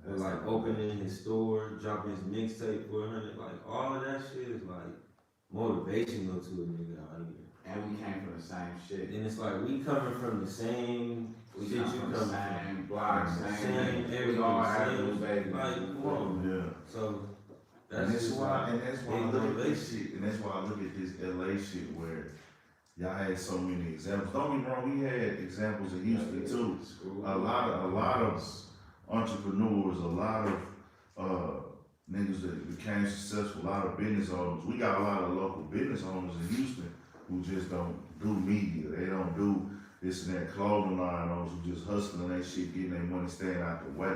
But like opening his store, dropping his mixtape for 100, like all of that shit is like motivational to a nigga out here. And we came from the same shit. And it's like we coming from the same We shit come you from the coming same block, from. same Everything, we all have same. those babies. Like, come on. Yeah. So And that's just why, like and that's why I big look at motivation. this shit, and that's why I look at this LA shit where y'all had so many examples. Don't get me wrong, we had examples in Houston too. A lot of entrepreneurs, a lot of niggas that became successful, a lot of business owners. We got a lot of local business owners in Houston who just don't do media. They don't do this and that clothing line owners who just hustling that shit, getting their money, staying out the way.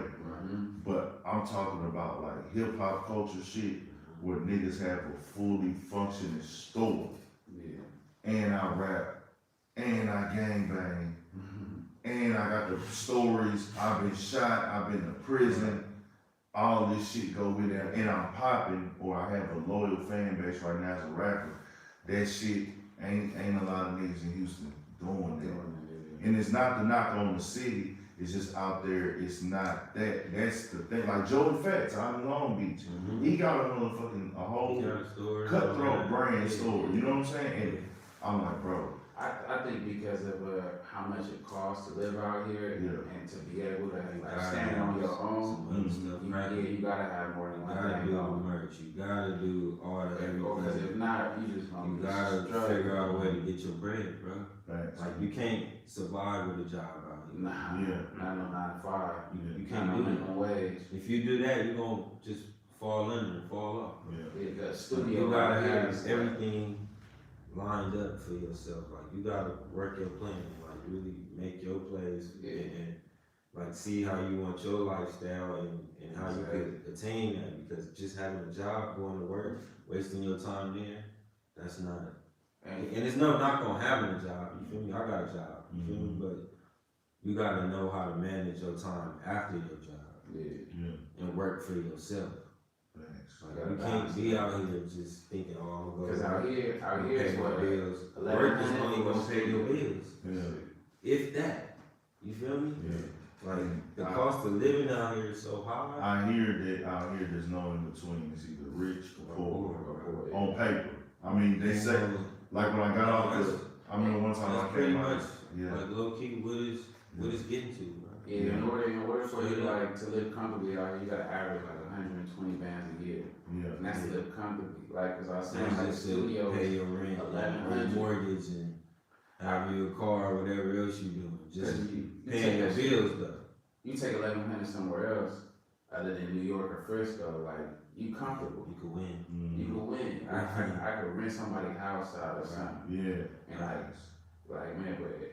But I'm talking about like hip hop culture shit where niggas have a fully functioning store. And I rap, and I gangbang, and I got the stories. I've been shot, I've been to prison. All this shit go with that, and I'm popping, or I have a loyal fan base right now as a rapper. That shit ain't a lot of niggas in Houston doing that. And it's not to knock on the city. It's just out there. It's not that. That's the thing. Like Joey Fats out in Long Beach, he got a motherfucking whole cutthroat brand store. You know what I'm saying? And I'm like, bro. I think because of how much it costs to live out here and to be able to like stand on your own, you gotta have more than one You gotta thing do the going. merch. You gotta do all the Because everything. if not, you just gonna You be gotta struggling. figure out a way to get your bread, bro. Thanks. Like you can't survive with a job out here. Nah, not no 9 to 5. You Not can't no do it. minimum wage. If you do that, you're gonna just fall under and fall off. The studio You gotta out here have is everything lined up for yourself. Like you gotta work your plan. Like really make your plays and like see how you want your lifestyle and how you could attain that. Because just having a job, going to work, wasting your time there, that's not. And it's no knock on having a job. You feel me? I got a job. You feel me? But you gotta know how to manage your time after your job and work for yourself. Like, you can't be out here just thinking, oh, I'm gonna Because go out here pay is my what bills. 11 Work is only gonna pay your bills. Yeah. If that. You feel me? Yeah. Like the cost of living out here is so high. I hear that out here there's no in between. It's either rich or poor. On paper. I mean, they say, like when I got off the, I remember one time That's I pretty came much out. like low key what it's getting to, bro. in order for you like to live comfortably out here, you gotta average like 120 bands a year. And that's to live comfortably. Like, cause I was saying, like, Just to studio, pay your rent, your mortgage, and have you a car, or whatever else you doing. Just you paying your take bills though. you take 1,100 somewhere else, other than New York or Frisco, like, you comfortable. You could win. You can win. I could rent somebody's house out or something. And like man, but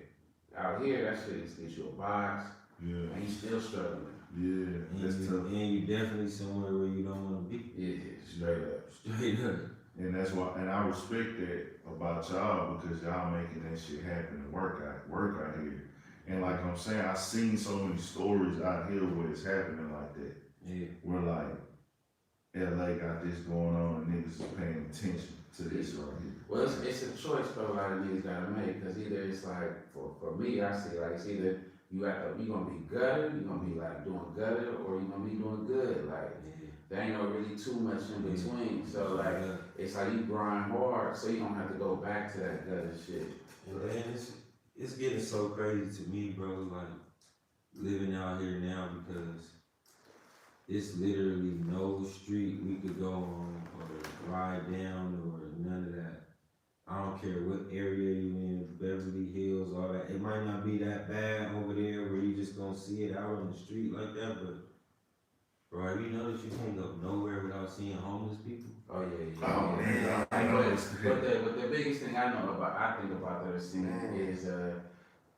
out here, that shit just gets you a box, and you still struggling. And you definitely somewhere where you don't want to be. Straight up. Straight up. And that's why, and I respect that about y'all because y'all making that shit happen and work out here. And like I'm saying, I seen so many stories out here where it's happening like that. Where like LA got this going on and niggas is paying attention to this right here. Well, it's a choice for a lot of niggas gotta make, cause either it's like, for me, I see like, it's either you gonna be gutted, you gonna be like doing gutted, or you gonna be doing good. Like, there ain't no really too much in between. So like, it's like you grind hard, so you don't have to go back to that gutted shit. And then it's getting so crazy to me, bro, like living out here now because it's literally no street we could go on or ride down or none of that. I don't care what area you in, Beverly Hills, all that. It might not be that bad over there where you just gonna see it out on the street like that, but bro, have you noticed you can't go nowhere without seeing homeless people? Oh yeah. Oh man, I know it's But the biggest thing I think about that scene is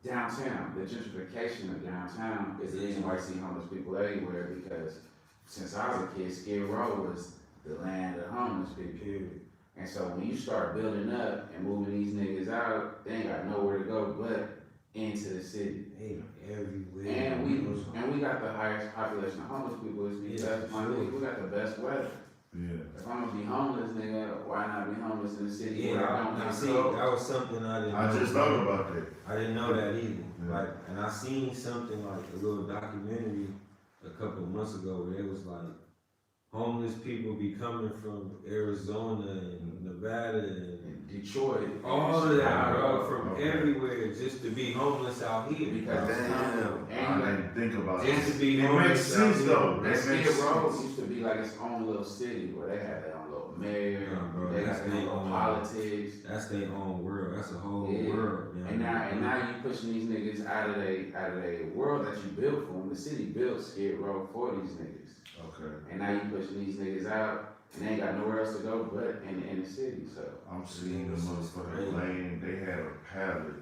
downtown, the gentrification of downtown is the reason why I see homeless people everywhere, because since I was a kid, Skid Row was the land of homeless people. And so when you start building up and moving these niggas out, they ain't got nowhere to go but into the city. Hey, everywhere. And we got the highest population of homeless people. It's because we got the best weather. Yeah. If I'm gonna be homeless, nigga, why not be homeless in the city Yeah, where I don't I have see. clothes? That was something I didn't know. I just thought about that. I didn't know that either. Yeah. Like, and I seen something like a little documentary a couple of months ago where it was like homeless people be coming from Arizona and Nevada and Detroit, all of that, bro, from Okay. everywhere just to be homeless out here. Because I didn't think about Just that. to be It homeless makes sense out though. here. That Skid makes Row sense. used to be like its own little city where they had their own little mayor, Yeah, bro, they that's got their their own own- politics. That's their own world. That's a whole Yeah. world. And now you pushing these niggas out of a world that you built for them. The city built Skid Row for these niggas. Okay. And now you pushing these niggas out and they ain't got nowhere else to go but in the city. So I'm seeing the motherfucker lane. They had a pallet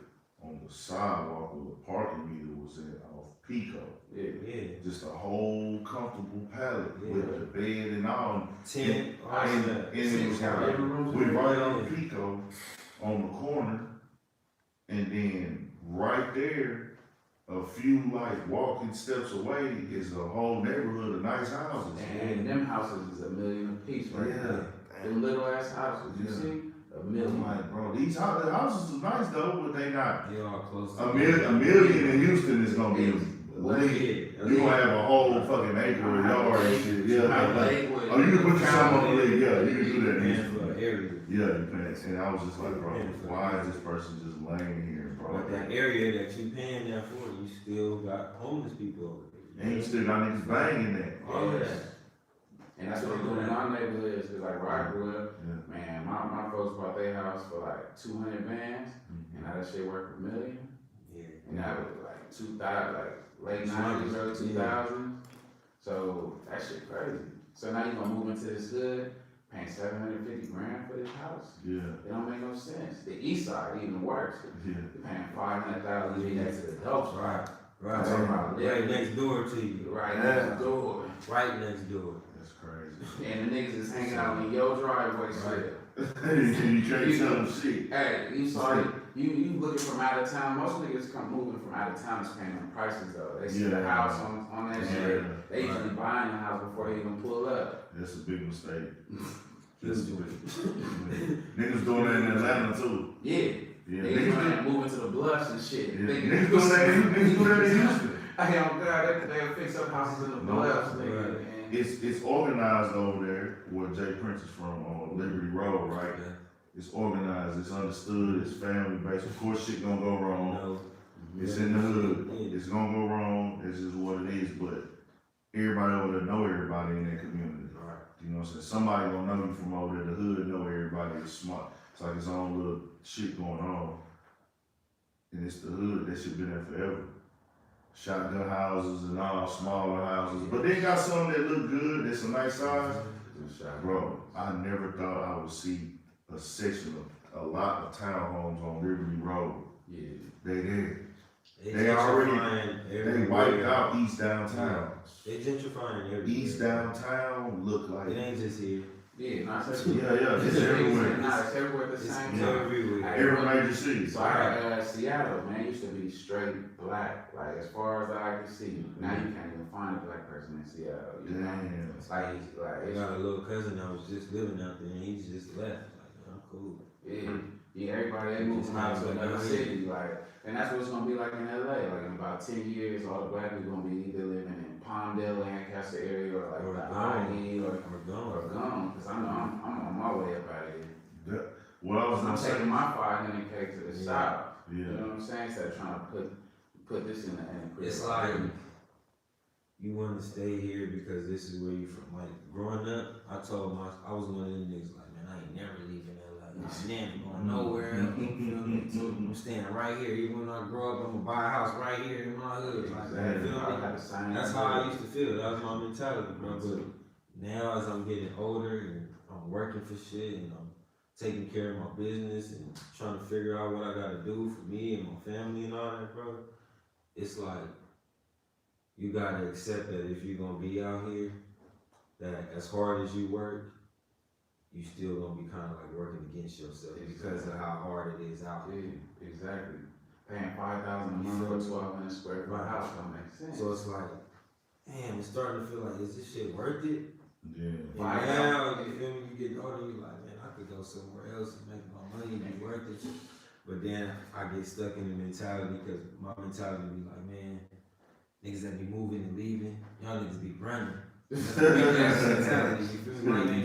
on the sidewalk where the parking meter was at off Pico. yeah. Yeah. Just a whole comfortable pallet Yeah. with the bed and all. Tent, all And that. it was got like, living rooms we and right everything. on Pico on the corner, and then right there, a few like walking steps away is a whole neighborhood of nice houses. And them houses is $1 million a piece right Yeah. there. Them little ass houses, you Yeah. see? $1 I'm million. like, bro, these houses are nice though, but they not. They all close A million in Houston is gonna be lit. Yeah. You gonna have a whole fucking acre of yard and shit. Yeah, like, oh, you can put yourself on the lid. Yeah, you can do that in Man Houston. for an area. Yeah, you can. And I was just like, bro, why is this person just laying here, bro? But that area that you paying that for, you still got homeless people over there. And you still got niggas banging that. All of that. And that's what they doing in our neighborhoods, cause like where I grew up, Yeah. man, my folks bought their house for like 200 bands, and now that shit worth $1 million. Yeah. And that was like 2000, like late It's 90s, early yeah. 2000s. So that shit crazy. So now you gonna move into this hood, paying $750 grand for this house. Yeah, It don't make no sense. The east side even worse. yeah. You're paying $500,000 to get to the dope Right. spot. Right. Talking about Right next door to you. Right Yeah. next door. Right next door. That's crazy. And the niggas is hanging out in your driveway Right. still. You can't tell them shit. Hey, you sorry, you looking from out of town. Most niggas come moving from out of town is paying them prices though. They see the Yeah. house on that shit. Yeah, They usually buying the house before they even pull up. that's a big mistake. Let's That's a do big it. Niggas doing that in Atlanta too. Yeah. Yeah, Niggas doing that moving to the bluffs and shit. Yeah. Thinking- Niggas doing that in Houston. Hey, oh God, they'll fix up houses in the No, bluffs, right. nigga. Man. It's organized over there where Jay Prince is from on Liberty Road, right? Yeah. It's organized, it's understood, it's family based. Of course shit gonna go wrong. No. It's in the hood. Yeah. It's gonna go wrong. It's just what it is. But everybody over there know everybody in that community. Right. You know what I'm saying? Somebody gonna know you from over there. The hood know everybody. It's smart. It's like its own little shit going on. And it's the hood. That shit been there forever. Shotgun houses and all smaller houses. But they got some that look good. That's a nice size. Bro, I never thought I would see a section of a lot of townhomes on Liberty Road. Yeah. They there. They They already- gentrifying They everywhere. wiped out East Downtown. They gentrifying everywhere. East Downtown look It like. ain't just here. Yeah, no, it's Yeah, yeah, it's everywhere. Nah, it's everywhere at the It's same yeah. time. everywhere. Every major city. So I got Seattle, man, used to be straight black, like as far as the eye can see. Now you can't even find a black person in Seattle. You know? Damn. It's like I it's, got a little cousin that was just living out there and he just left. Like, I'm cool. yeah, everybody they moving out to another city, like, and that's what it's gonna be like in LA. Like in about 10 years, all the black people gonna be either living in Palmdale, Lancaster area, or like Or the gone. IE, or We're gone. gone. Cause I know I'm on my way up out of here. What I was I'm gonna say. taking my 500K to the Yeah. south. Yeah. You know what I'm saying? Instead of trying to put this in the It's like you want to stay here because this is where you from. Like growing up, I was one of them niggas like, man, I ain't never leaving LA. I'm never going nowhere. You feel me? I'm staying right here. Even when I grow up, I'm gonna buy a house right here in my hood. Like, you feel me? That's how I used to feel. That was my mentality, bro. But now as I'm getting older and I'm working for shit and I'm taking care of my business and trying to figure out what I gotta do for me and my family and all that, bro, it's like, you gotta accept that if you're gonna be out here, that as hard as you work, you still gonna be kind of like working against yourself because of how hard it is out here. Yeah, exactly. Paying $5,000 a month for a 1200 square foot house don't make sense. So it's like, damn, it's starting to feel like, is this shit worth it? Yeah. And now, you feel me, you get older, you're like, man, I could go somewhere else and make my money be worth it. But then I get stuck in the mentality because my mentality be like, man, niggas that be moving and leaving, y'all niggas be running. That's the mentality, you feel me? Like, You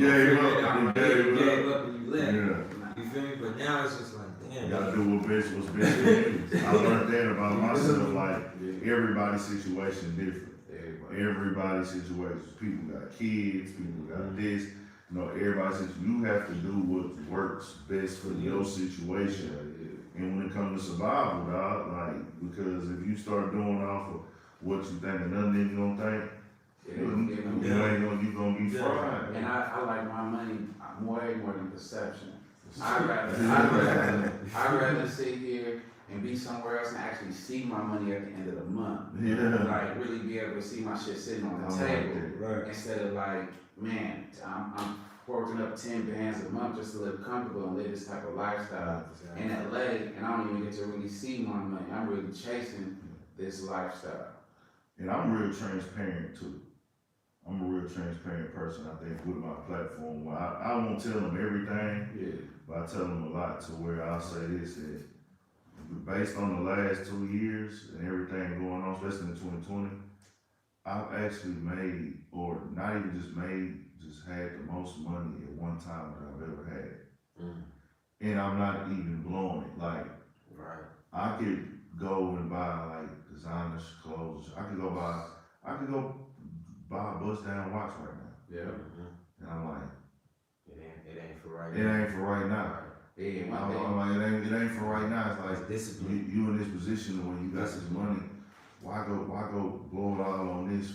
gave up and you left. Yeah. You feel me? But now it's just like, damn. You gotta do what's best for you. I learned that about myself, like, everybody's situation different. Everybody's situation. People got kids, people got this. You know, you have to do what works best for your situation. And when it comes to survival, dog, like, because if you start doing off of what you think another nigga gonna think, you gonna be fried. And I like my money way more than perception. I'd rather sit here and be somewhere else and actually see my money at the end of the month. Yeah. Like really be able to see my shit sitting on the table. Right. Instead of like, man, I'm working up 10 bands a month just to live comfortable and live this type of lifestyle in LA, and I don't even get to really see my money. I'm really chasing this lifestyle. And I'm real transparent too. I'm a real transparent person, I think, with my platform. Well, I won't tell them everything, but I tell them a lot to where I'll say this, that based on the last 2 years and everything going on, especially in 2020, I've actually made, or not even just made, just had the most money at one time that I've ever had. And I'm not even blowing it. Like, I could go and buy like designer clothes. I could go buy a bust down watch right now. Yeah. And I'm like, It ain't for right it now. ain't for right now. Yeah, I'm like, it ain't for right now. It's like, discipline. you in this position where you got this money. Why go blow it all on this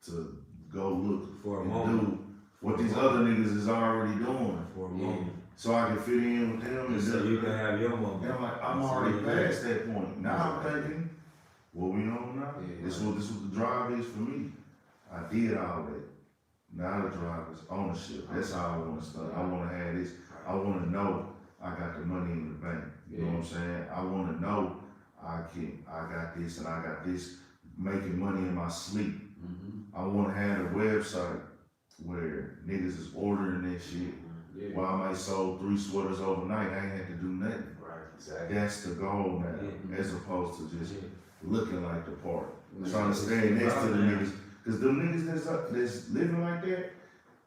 to go look For a and moment. do what these other niggas is already doing, For a moment. so I can fit in with them and So you can have your moment. And I'm like, I'm already past that point. Now I'm thinking, what we on now? This what the drive is for me. I did all that. Now the drive is ownership. That's how I want to start. I want to have this. I want to know I got the money in the bank. You know what I'm saying? I want to know I got this and I got this, making money in my sleep. I want to have a website where niggas is ordering that shit. While I might sold 3 sweaters overnight, I ain't had to do nothing. Exactly. That's the goal now, as opposed to just looking like the part. Yeah. Trying to stay next to the niggas. Because the niggas that's living like that,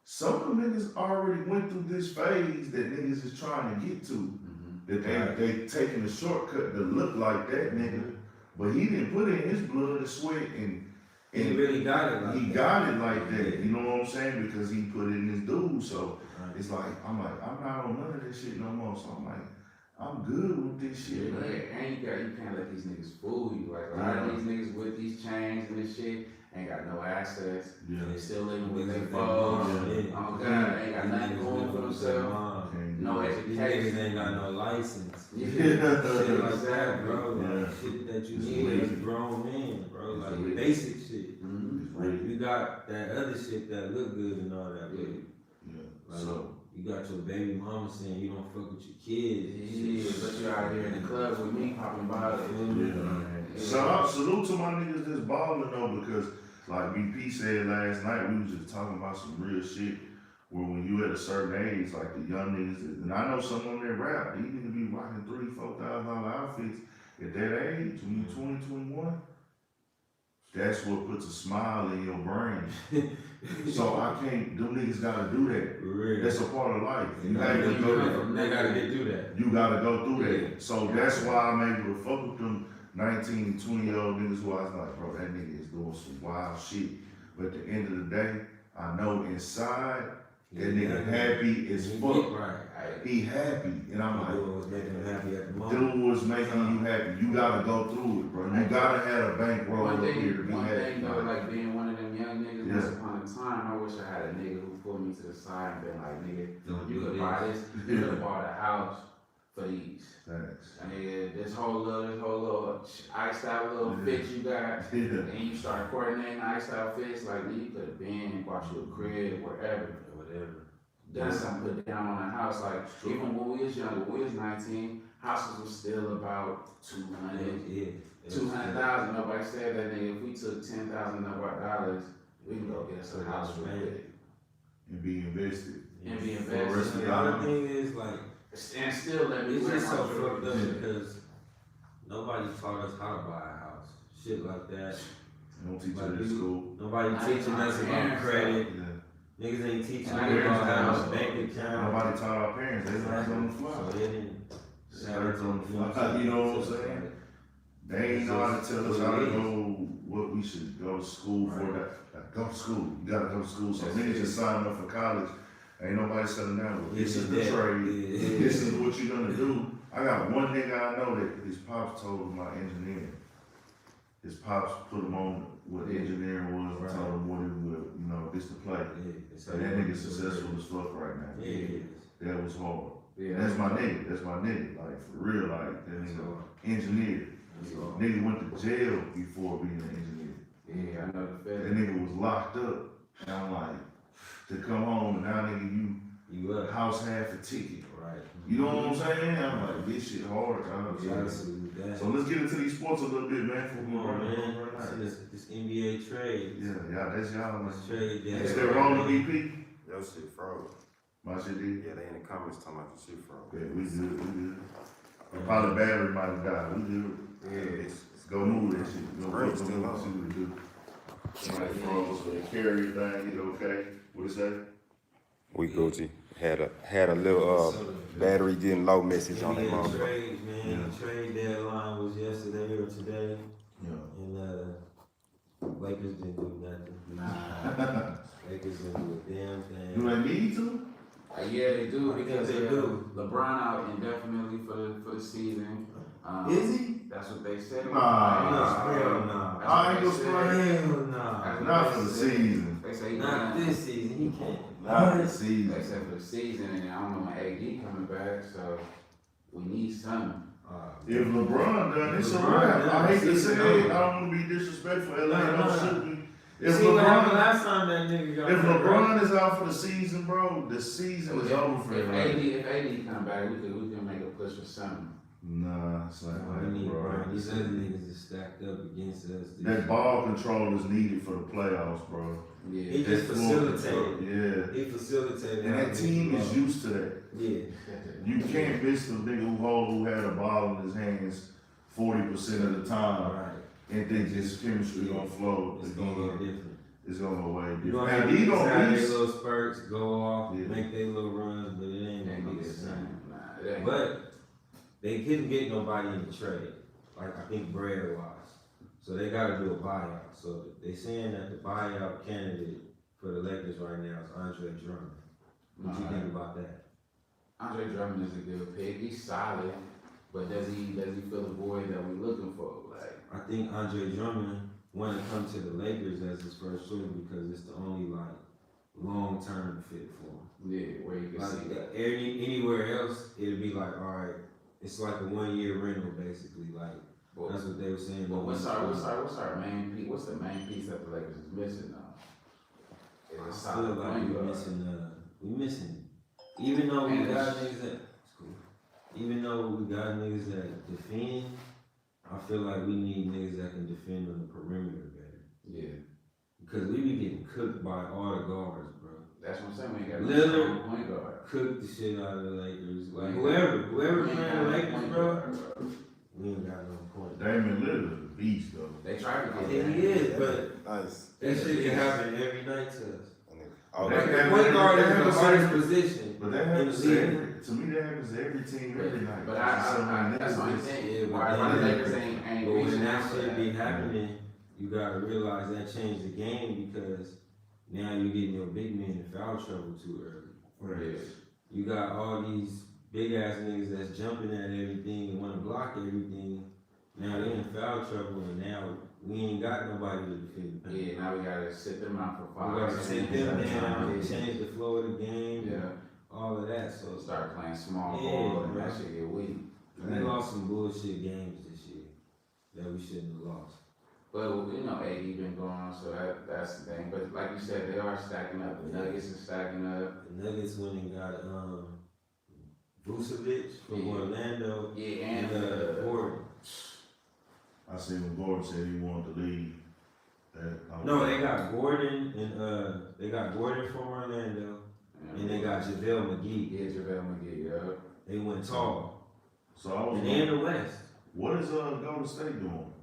some of them niggas already went through this phase that niggas is trying to get to. That they taking a shortcut to look like that nigga. But he didn't put in his blood and sweat and he really got it like he that. got it like that. You know what I'm saying? Because he put in his dude. So it's like, I'm not on none of this shit no more. So I'm like, I'm good with this shit, man. And you can't let these niggas fool you. Like a lot of these niggas with these chains and this shit ain't got no assets. They still living with their phone. Oh God, ain't got nothing going for themselves. No These niggas education. ain't got no license. Yeah. Shit like that, bro. Like, Yeah. shit that you It's need lazy. as a grown man, bro. It's Like lazy. basic shit. Really? You got that other shit that look good and all that, but Yeah. like, So you got your baby mama saying you don't fuck with your kids. Yeah, but you out here in the club with me popping bottles. salute to my niggas that's balling though, because like BP said last night, we was just talking about some real shit. Where when you at a certain age, like the young niggas, and I know some of them that rap, they niggas be rocking $3,000-$4,000 outfits at that age, when you 20, 21. That's what puts a smile in your brain. So I can't, them niggas gotta do that. Real. That's a part of life. You They gotta go they gotta get through that. You gotta go through that. So that's why I'm able to fuck with them 19 and 20-year-old niggas who I was like, bro, that nigga is doing some wild shit. But at the end of the day, I know inside, that nigga happy as fuck. Right. He happy. And I'm like, Dude was making him happy at the moment. dude was making you happy. You gotta go through it, bro. You gotta have a bankroll One up here to be thing happy. though, like being one of them young niggas Yeah. once upon a time, I wish I had a nigga who pulled me to the side and been like, nigga, Don't you do could this. buy this, you could have bought a house for these. Thanks. And nigga, this whole little iced out little fit you got, Yeah. and you start coordinating iced out fits, like nigga, you could have been, bought you a crib, wherever. Whatever. Done something, put down on a house, like, even when we was younger, when we was 19, houses was still about 200. Yeah. 200,000. Nobody said that nigga. If we took $10,000 of our dollars, we can go get us a house real quick And be invested. and be For the rest invested. of The other thing is like, And still let me it's wear just my so fucked up jewelry. because nobody taught us how to buy a house. Shit like that. Don't teach Like, it at school. Nobody Not teaching even us our about parents, credit. Yeah. Niggas ain't teaching us Our about parents how don't. to bank account. Nobody taught our parents. They learned on the So fly. they didn't. Started on the fly. You know what I'm saying? They ain't know how to tell us how to go, what we should go to school for. Right. Like, go to school. You gotta go to school. So That's niggas it. just signing up for college. Ain't nobody selling down. Well, this is the Yeah. trade. Yeah. This is what you're gonna do. I got one nigga I know that his pops told him about engineering. His pops put him on what engineering was and Right. told him what he would, this to play. Yeah. And that nigga successful as fuck right now. Yeah, it is. That was hard. Yeah, That's my nigga. That's my nigga. Like, for real, like, that That's nigga all. engineer. That's all. Nigga went to jail before being an engineer. Yeah, I know the That feeling. nigga was locked up. And I'm like, to come home and now nigga, You up. house half a ticket. Right. You know what I'm saying? I'm like, this shit hard, dog. Yeah, absolutely. That. So let's get into these sports a little bit, man. Before we Come on, run man. right See now. this NBA trade. Yeah, that's y'all, man. This trade. Yeah. Is that wrong with BP? Your shit froze. My shit did. Yeah, they in the comments talking about your shit froze. Yeah, we good. Probably battery might have died. We good. Yeah, Let's go move that shit. Go Right, move, still see on. what we do. Somebody froze, so they carry thing, it okay. What it say? we Gucci had a little battery getting low message on that NBA motherfucker. trades, man. Yeah. The trade deadline was yesterday or today, Yeah. and Lakers didn't do nothing. Nah. Lakers didn't do a damn Do thing. they need to? Yeah, they do I think because they do. LeBron out indefinitely for the season. Is he? That's what they said. Nah. Hell nah. That's I what ain't they gonna said. spray. Hell nah. That's what Not they for the said. season. They say he Not done. this season. He can't. Not the They season. said for the season, and I don't know when AD coming back, so we need something. If LeBron done, it's LeBron alright. done, I hate to season say over. it, I don't wanna be disrespectful. LA Nah, don't nah. should be. You If see what happened LeBron, last time that nigga got if hurt, right? LeBron is out for the season, bro, the season is over for If him. AD come back, we can make a push for something. Nah, it's not Nah, like we need bro. Brian. These other niggas is stacked up against us. That ball control is needed for the playoffs, bro. He Yeah. just That floor control, facilitated. yeah. He facilitated. And how that team niggas is ball. used to that. Yeah. You can't miss the nigga who had a ball in his hands 40% of the time All right. and think his chemistry gonna flow. It's gonna look different. It's gonna go way You know different. how And he niggas have gonna their miss. little spurts, go off, Yeah. make their little runs, but it ain't Ain't gonna be be the the same. same. Nah, it ain't. But they couldn't get nobody in the trade, like I think bread wise. So they gotta do a buyout. So they saying that the buyout candidate for the Lakers right now is Andre Drummond. What you think about that? Andre Drummond is a good pick. He's solid, but does he fill the void that we're looking for? Like, I think Andre Drummond wanted to come to the Lakers as his first choice because it's the only like long-term fit for him. yeah, where you can see Like that. anywhere else, it'd be like, all right, it's like a 1 year rental basically. Like But, that's what they were saying. but what's our main piece? What's the main piece that the Lakers is missing now? It's a I feel solid like point we guard. missing. Even though we And got it's- niggas that, it's cool. Even though we got niggas that defend, I feel like we need niggas that can defend on the perimeter better. Yeah, Because we be getting cooked by all the guards, bro. that's what I'm saying. We ain't got Lillard. no point guard. Cook the shit out of the Lakers. Like We whoever ain't playing got the no Lakers, point bro, guard, bro. we ain't got no point. Damian Lillard is a beast, though. They tried to get Yeah, him. he is, but Nice. that shit can happen every night to us. Oh, That- Like that- the point guard that is the happens hardest every- position. But that in the happens to league. to me, that happens to every team every night. But There's that's so what many I'm niggas saying. Yeah, but Why the then- Lakers ain't But when reaching that out for shit that? be happening, you gotta realize that changed the game because now you getting your big man in foul trouble too early. Yeah. You got all these big ass niggas that's jumping at everything and wanna block everything. Now they in foul trouble and now we ain't got nobody to defend the paint. Yeah, now we gotta sit them out for We 5 gotta seconds. sit them at a down, time. change the flow of the game, Yeah, all of that, so start playing small Yeah, ball and bro. that shit get weak. we lost some bullshit games this year that we shouldn't have lost. But you know, AD been going, so that's the thing. But like you said, they are stacking up. The Nuggets are stacking up. The Nuggets went and got Vucevic from Yeah. Orlando Yeah, and and Gordon. I seen when Gordon said he wanted to leave. No, they got Gordon and they got Gordon from Orlando and they got JaVale McGee. Yeah, JaVale McGee, yeah. They went tall. So I was And they in wondering, the West. what is Golden State doing?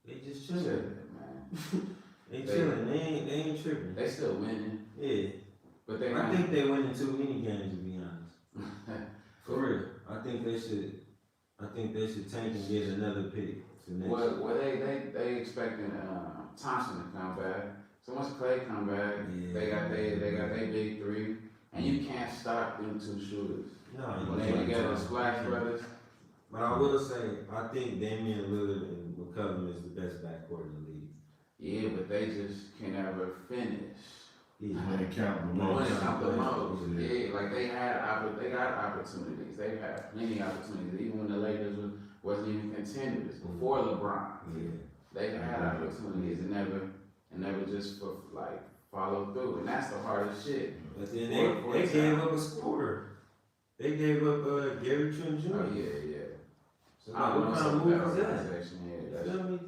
They just Shit, chilling. man. They chilling. They ain't tripping. They still winning, Yeah. but they. I think they winning too many games to be honest. For real. I think they should tank and get another pick for next year. Well, they expecting Thompson to come back. So once Clay come back, Yeah. they got their big three, and you can't stop them two shooters. No, When you they can't together, talk. Splash Brothers. But I will say, I think Damian Lillard and McCollum is the best backcourt in the league. Yeah, but they just can never finish. Yeah. When they count the When most. it comes to most, Yeah. yeah, like they got opportunities. They had plenty of opportunities, even when the Lakers wasn't even contenders before LeBron. Yeah. They had opportunities and never just follow through, and that's the hardest shit. But then they gave up a scorer. They gave up Gary Trent Jr. Oh yeah. So I don't know, what kind some of move better is that? organization, yeah. You That's, feel me?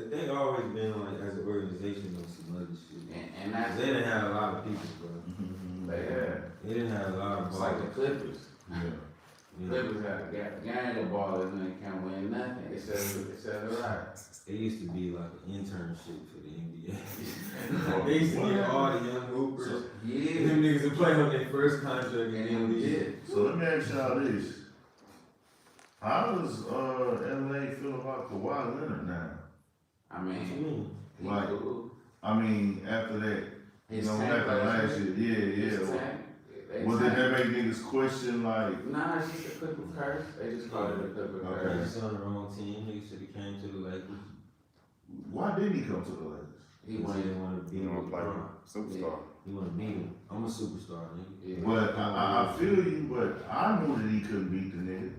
They always been like as an organization on some other shit. and that's They didn't have a lot of people, bro. they had. They didn't have a lot of It's like the ballers. Clippers. Yeah. You know, Clippers had a gang of ballers and they can't win nothing. It says a lot. it used to be like an internship for the NBA. They used to get all the young hoopers. So, Them yeah, niggas to play on their first contract in the and NBA. yeah. So let me ask y'all this. How does LA feel about Kawhi Leonard now? I What you mean, mean? he Like, cool. I mean, after that, His you know, tank after last last year, His yeah. tank, they Well, did tank. that make niggas question, like, Nah, it's just a Clipper curse. They just call it a Clipper Okay. curse. He's on the wrong team. Niggas should have came to the Lakers. why didn't he come to the Lakers? He He wanted, didn't want to be You know, like LeBron. superstar. He want to beat him. I'm a superstar, nigga. yeah. But I feel you, but I knew that he couldn't beat the nigga.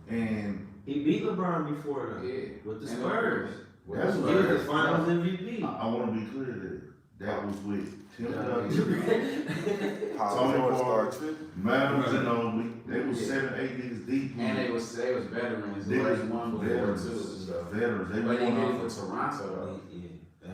And He beat LeBron before though. Yeah. With the And Spurs. That's He what was I- the Finals MVP. I want to be clear that that was with Tim Yeah. Duncan, Paul Tony George Parker, started tripping. Manu Ginobili. They was Yeah. 7, 8 niggas deep. And they was veterans. They They was was one before veterans. too. So. Veterans. They But he won did it off. for Toronto though. Yeah.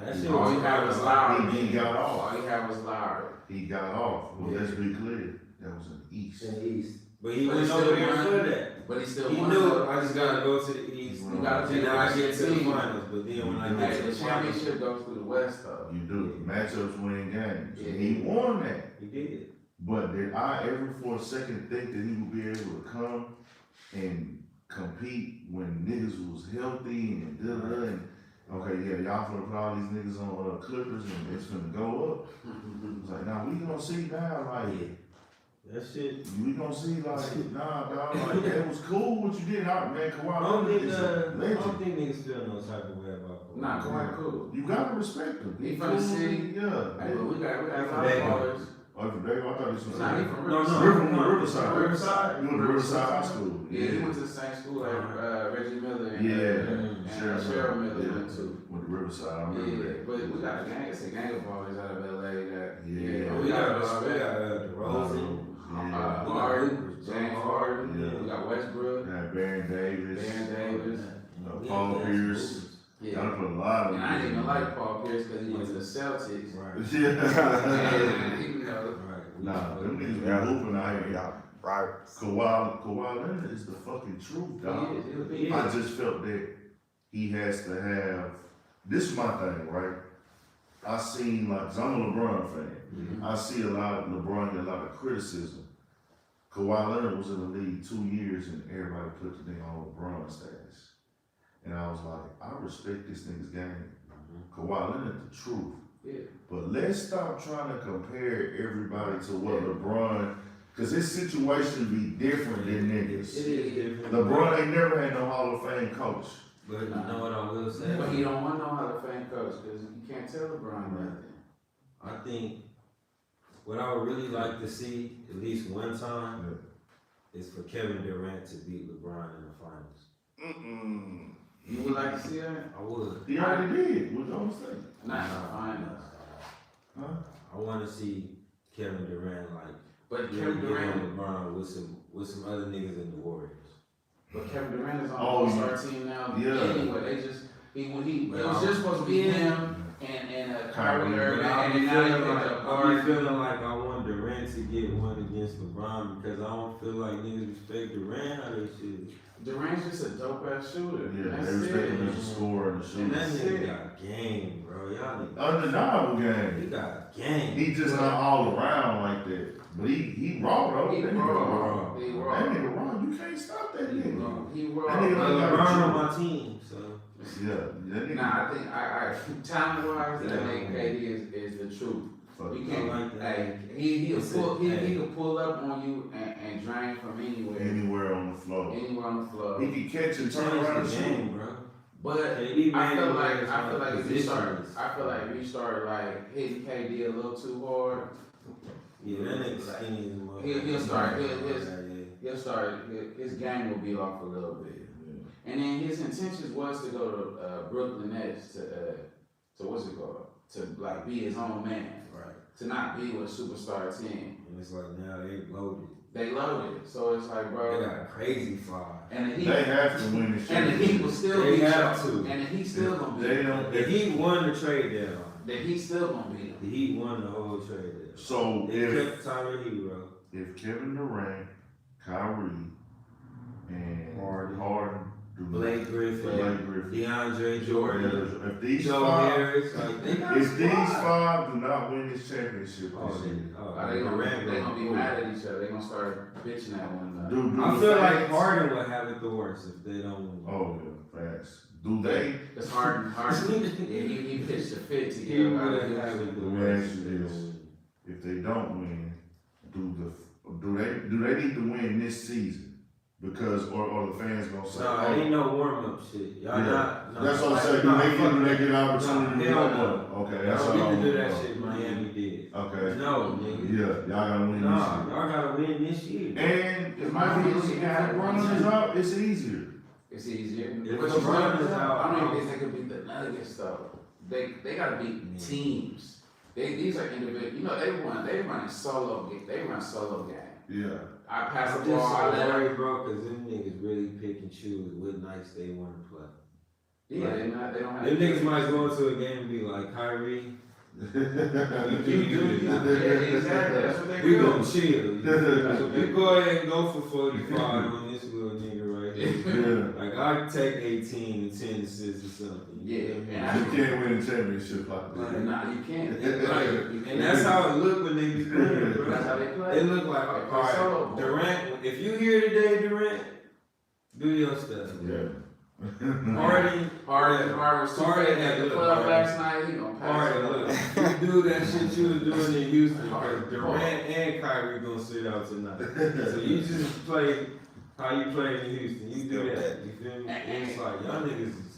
That shit All was he had was hard. Lowry. He got off. All he had was Lowry. He got off. Well, Yeah. let's be clear. That was in the East. In the East. But he But went he over still there won. for that. But he still He won. knew though. I just gotta go to the East. You gotta And take now I the get to the team. finals. But then when I You get Hey, to the the finals, championship goes through the West though. You do. Matchups win games. Yeah. He won that. he did. But did I ever for a second think that he would be able to come and compete when niggas was healthy and da-da-da and okay, yeah, y'all finna put all these niggas on Clippers and it's finna go up. It's like, nah, we gonna see now, like, That shit. we gonna see, like, nah, dog, like, that was cool what you did. Man, I Kawhi don't Leonard think is a legend. niggas feel no type of way about Kawhi. Nah, Kawhi cool. You gotta respect him. He from the city. Yeah. Hey, but we got a lot From Vegas. of ballers. Oh, from Vegas? I thought he was from Nah, he from No, Riverside. We're from Riverside. Riverside? You went to Riverside High School. Yeah, he went to the same school like Reggie Miller and, Yeah. and Cheryl Miller Yeah. went to. Went to Riverside, I remember Yeah, that. but we got a gang. It's a gang of ballers out of LA that. Yeah. We got respect. DeRozan. Yeah. Harden, James Harden. Yeah. We got Westbrook, Baron Davis. Baron Davis. Paul Pierce. Yeah. Y'all put a lot of And I didn't even like Paul Pierce because he went to the Celtics. Right. Yeah. And even though Right. Nah, them niggas be Yeah. hooping out here. Y'all, right. Kawhi Leonard is the fucking truth, dog. he is. I just felt that he has to have. This is my thing, right? I seen like, cause I'm a LeBron fan. Mhm. I see a lot of LeBron get a lot of criticism. Kawhi Leonard was in the league 2 years and everybody put the thing on LeBron status. And I was like, I respect this nigga's game. Kawhi Leonard, the truth. Yeah. But let's stop trying to compare everybody to what LeBron, cause his situation be different than It niggas. is different. LeBron ain't never had no Hall of Fame coach. But you know what I will say? But he don't want no Hall of Fame coach because you can't tell LeBron nothing. I think what I would really like to see at least one time is for Kevin Durant to beat LeBron in the finals. You would like to see that? I would. He already did. What y'all say? Not in the finals. Huh? I want to see Kevin Durant like But really Kevin get Durant, on LeBron with some other niggas in the Warriors. but Kevin Durant is on the Oh, All-Star team now. yeah. Anyway, they just it But was just supposed to be him and Kyrie Irving, and then now they picked up I be feeling like I want Durant to get one against LeBron because I don't feel like niggas respect Durant how they shit. Durant's just a dope ass shooter. Yeah, That's they respect him it. as a scorer and a And that shooter. nigga got game, bro. Y'all niggas. Undeniable He game. got game. He just not all around like that. But he raw though. He That nigga raw. raw. He That raw. nigga raw. You can't stop that He nigga. raw. He That raw. nigga But like LeBron on my team, so. Yeah, that nigga. Nah, I think I talent wise, that nigga KD is the truth. Fuck. You I can't like that. hey, he can pull up on you and drain from anywhere. Anywhere on the floor. Anywhere on the floor. He can catch and turn Change around and the shoot. game, bro. But KD I feel ran like his if we positions. start like hitting KD a little too hard, Yeah, that nigga skinny as a motherfucker. he'll start his game will be off a little bit. And then his intentions was to go to Brooklyn Nets to what's it called? To like be his own man, Right. to not be with a superstar team. And it's like now they loaded. They loaded, so it's like, They bro. got a crazy five. And the Heat, They have to win this and the Heat will still They beat have y'all. to. And the Heat still gonna beat They them. don't. The Heat won the trade deadline. The Heat still gonna beat them. The Heat won the whole trade deadline. So They if kept Tyler Hero. Kevin Durant, Kyrie, and Harden do Blake Griffin, Blake Griffin, DeAndre Jordan, if these Joe five, Harris, like they got if these squad. five do not win this championship this year, They gonna be mad at each other. They gonna start bitching at one another. do I the feel like fans- Harden would have it the worst if they don't win. Oh yeah, facts. Do they? It's Harden. Yeah, he pitched a fit to He get would out have of it here. the Let me worst ask if you they this. don't win. If they don't win, do they need to win this season? Because or the fans gonna say, No, it ain't no warm up shit. Y'all Yeah. not. No, that's what I'm like, saying. nah, Do fuck they get an opportunity? Nah, to hell win? no. Okay, that's all Y'all I need to do want that to shit know. Miami did. Okay. No, nigga. Yeah, y'all gotta win Nah, this y'all gotta win this year. year. And if Miami got LeBron is out, it's easier. It's easier. If But LeBron is out, I don't even think they could beat the Nuggets though. They gotta beat teams. These are individual. You know they run solo game. They run solo game. Yeah. I pass I'm the just ball. I so let worried, bro, because them niggas really pick and choose what nights they want to play. Yeah, they don't have. Them niggas might go into a game and be like, Kyrie, you do Yeah, this. exactly. That's what they We do. gonna chill. You go ahead and go for 45 on this little nigga right here. Yeah. Like, I take 18 and 10 assists or something. Yeah, You can't win a championship like that. Nah, you can't. And that's how it look when they be playing, bro. That's how they play. It look like, They play solo alright, ball. Durant, if you here today, Durant, do your stuff. Yeah. Harden Was too Harden fake at the look, club Harden. last night. He gonna pass it Alright, up. look, you do that shit you was doing in Houston because Durant and Kyrie gonna sit out tonight. So you just play how you played in Houston. You do that. You feel me? And it's like y'all niggas is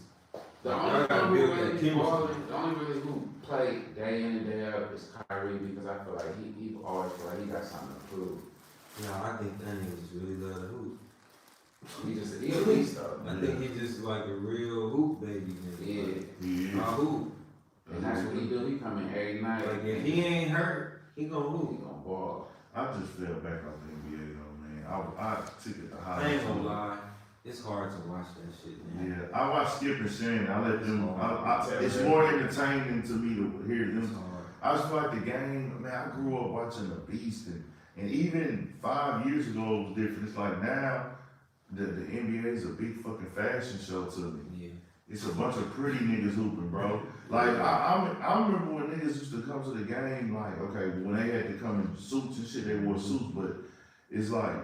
The y'all only gotta one build who that really chemistry. balling, the only really who played day in and day out is Kyrie because I feel like he always feel like he got something to prove. No, I think that niggas really love to hoop. He a beast though. I think he just like a real hoop baby nigga. Yeah. I hoop. And that's what he do. He come in every night. Like if he ain't hurt, he gonna he hoop. gonna ball. I just fell back off the NBA though, man. I took it to high. I ain't gonna lie. It's hard to watch that shit, man. Yeah, I watched Skip and Shane. I let them. It's more entertaining to me to hear It's them. hard. I just feel like the game. Man, I grew up watching the Beast, and even 5 years ago it was different. It's like now the NBA is a big fucking fashion show to me. Yeah. It's a bunch of pretty niggas hooping, bro. Like I remember when niggas used to come to the game. Like okay, when they had to come in suits and shit, they wore suits. But it's like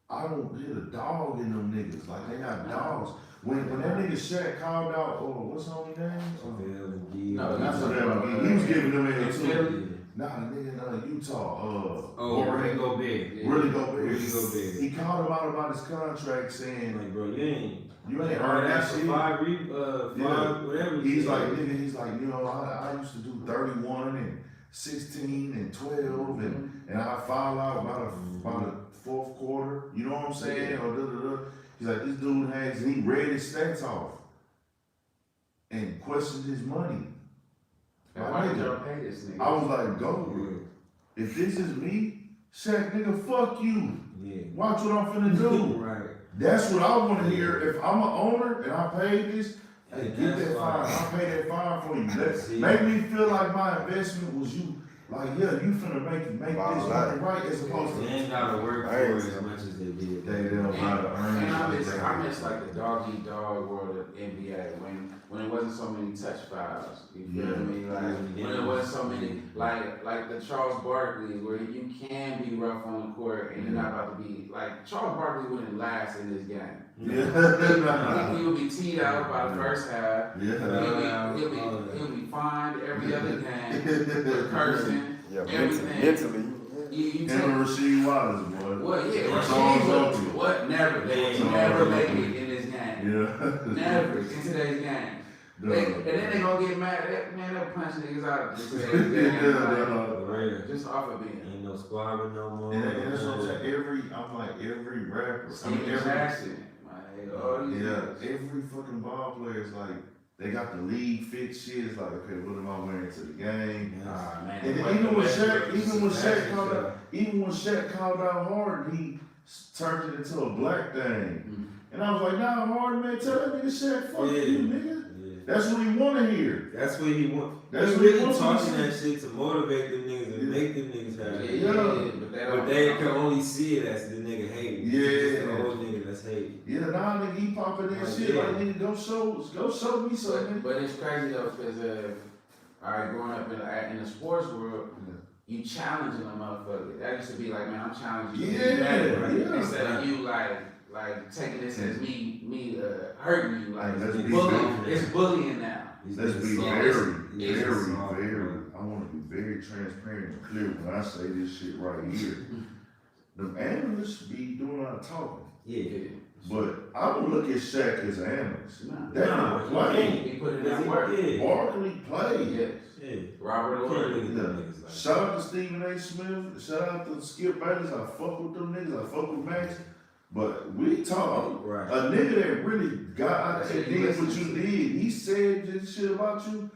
I don't hear the dog in them niggas. Like they got dogs. When that nigga Shaq called out, oh, what's his only name? No, That's that's what he was giving them in too. Yeah. Nah, the nigga in Utah. Oh, Rory really go big. Really go big. Really go big. He called him out about his contract saying, Like, bro, you ain't. You ain't heard that shit. Five, Yeah. whatever. He's like, nigga, he's like, you know, I used to do 31 and 16 and 12 and I foul out by the fourth quarter. You know what I'm saying? Or da da da. He's like, this dude he read his stats off and questioned his money. And why did y'all pay this nigga? I was like, go. If this is me, Shaq, nigga, fuck you. Yeah. Watch what I'm finna do. Right. That's what I want to hear. If I'm an owner and I paid this, hey, get that fine. fine. I pay that fine for you. See. Make me feel like my investment was you. Like, yeah, you finna make this money right as opposed They to. ain't gotta work for it as much as they did. They don't gotta earn And I it. miss like the dog-eat-dog world of NBA when it wasn't so many touch fouls. You feel me? Like when it wasn't so many like the Charles Barkley where you can be rough on the court and you're not about to be like Charles Barkley wouldn't last in this game. Yeah. He'll be teed out by the first half. Yeah. He'll be fined every other game for cursing. Yeah, everything. mentally. You Him take and Rasheed Wallace, boy. what? Yeah, That's Rasheed all was up. what? Never. They That's would all never up. make it in this game. Yeah. Never in today's game. And then they gonna get mad at man, they'll punch niggas out in today's game. For real. Just off of being. Ain't no squabbling no more. And that's what I'm saying. I'm like every rapper. Steven Jackson. Like, all these niggas. Every fucking ball player is like, they got the league fit shit. It's like, okay, what am I wearing to the game? Nah, man. And then even when Shaq called out Harden, he turned it into a black thing. And I was like, nah, Harden, man, tell that nigga Shaq, fuck you, nigga. Yeah. That's what he want to hear. That's what he want. That's He what he really wants to talking see. that shit to motivate them niggas and make them niggas happy. Yeah. But they can only see it as the nigga hating. Yeah. It's the old nigga that's hating. Yeah, nah, nigga, he popping that Like, shit. yeah. Like, nigga, go show me something. But it's crazy though, because alright, growing up in the sports world, you challenging a motherfucker. That used to be like, man, I'm challenging you. to be better, Yeah. Instead of you like taking this as me hurting you. Like Let's be it's bullying now. Let's be soft. very, It's very, soft, very, I want to be very transparent and clear when I say this shit right here. The analysts be doing a lot of talking. Yeah. But I don't look at Shaq as an analyst. Nah. That Nah, nigga played. He put in that work. Yeah. Barkley played. Yes. Yeah. Robert You can't Ory. look at them niggas like Shout out to Stephen A. Smith. Shout out to Skip Bayless. I fuck with them niggas. I fuck with Max. But we talk. Right. A nigga that really got out there That's and what did what you did. He said this shit about you.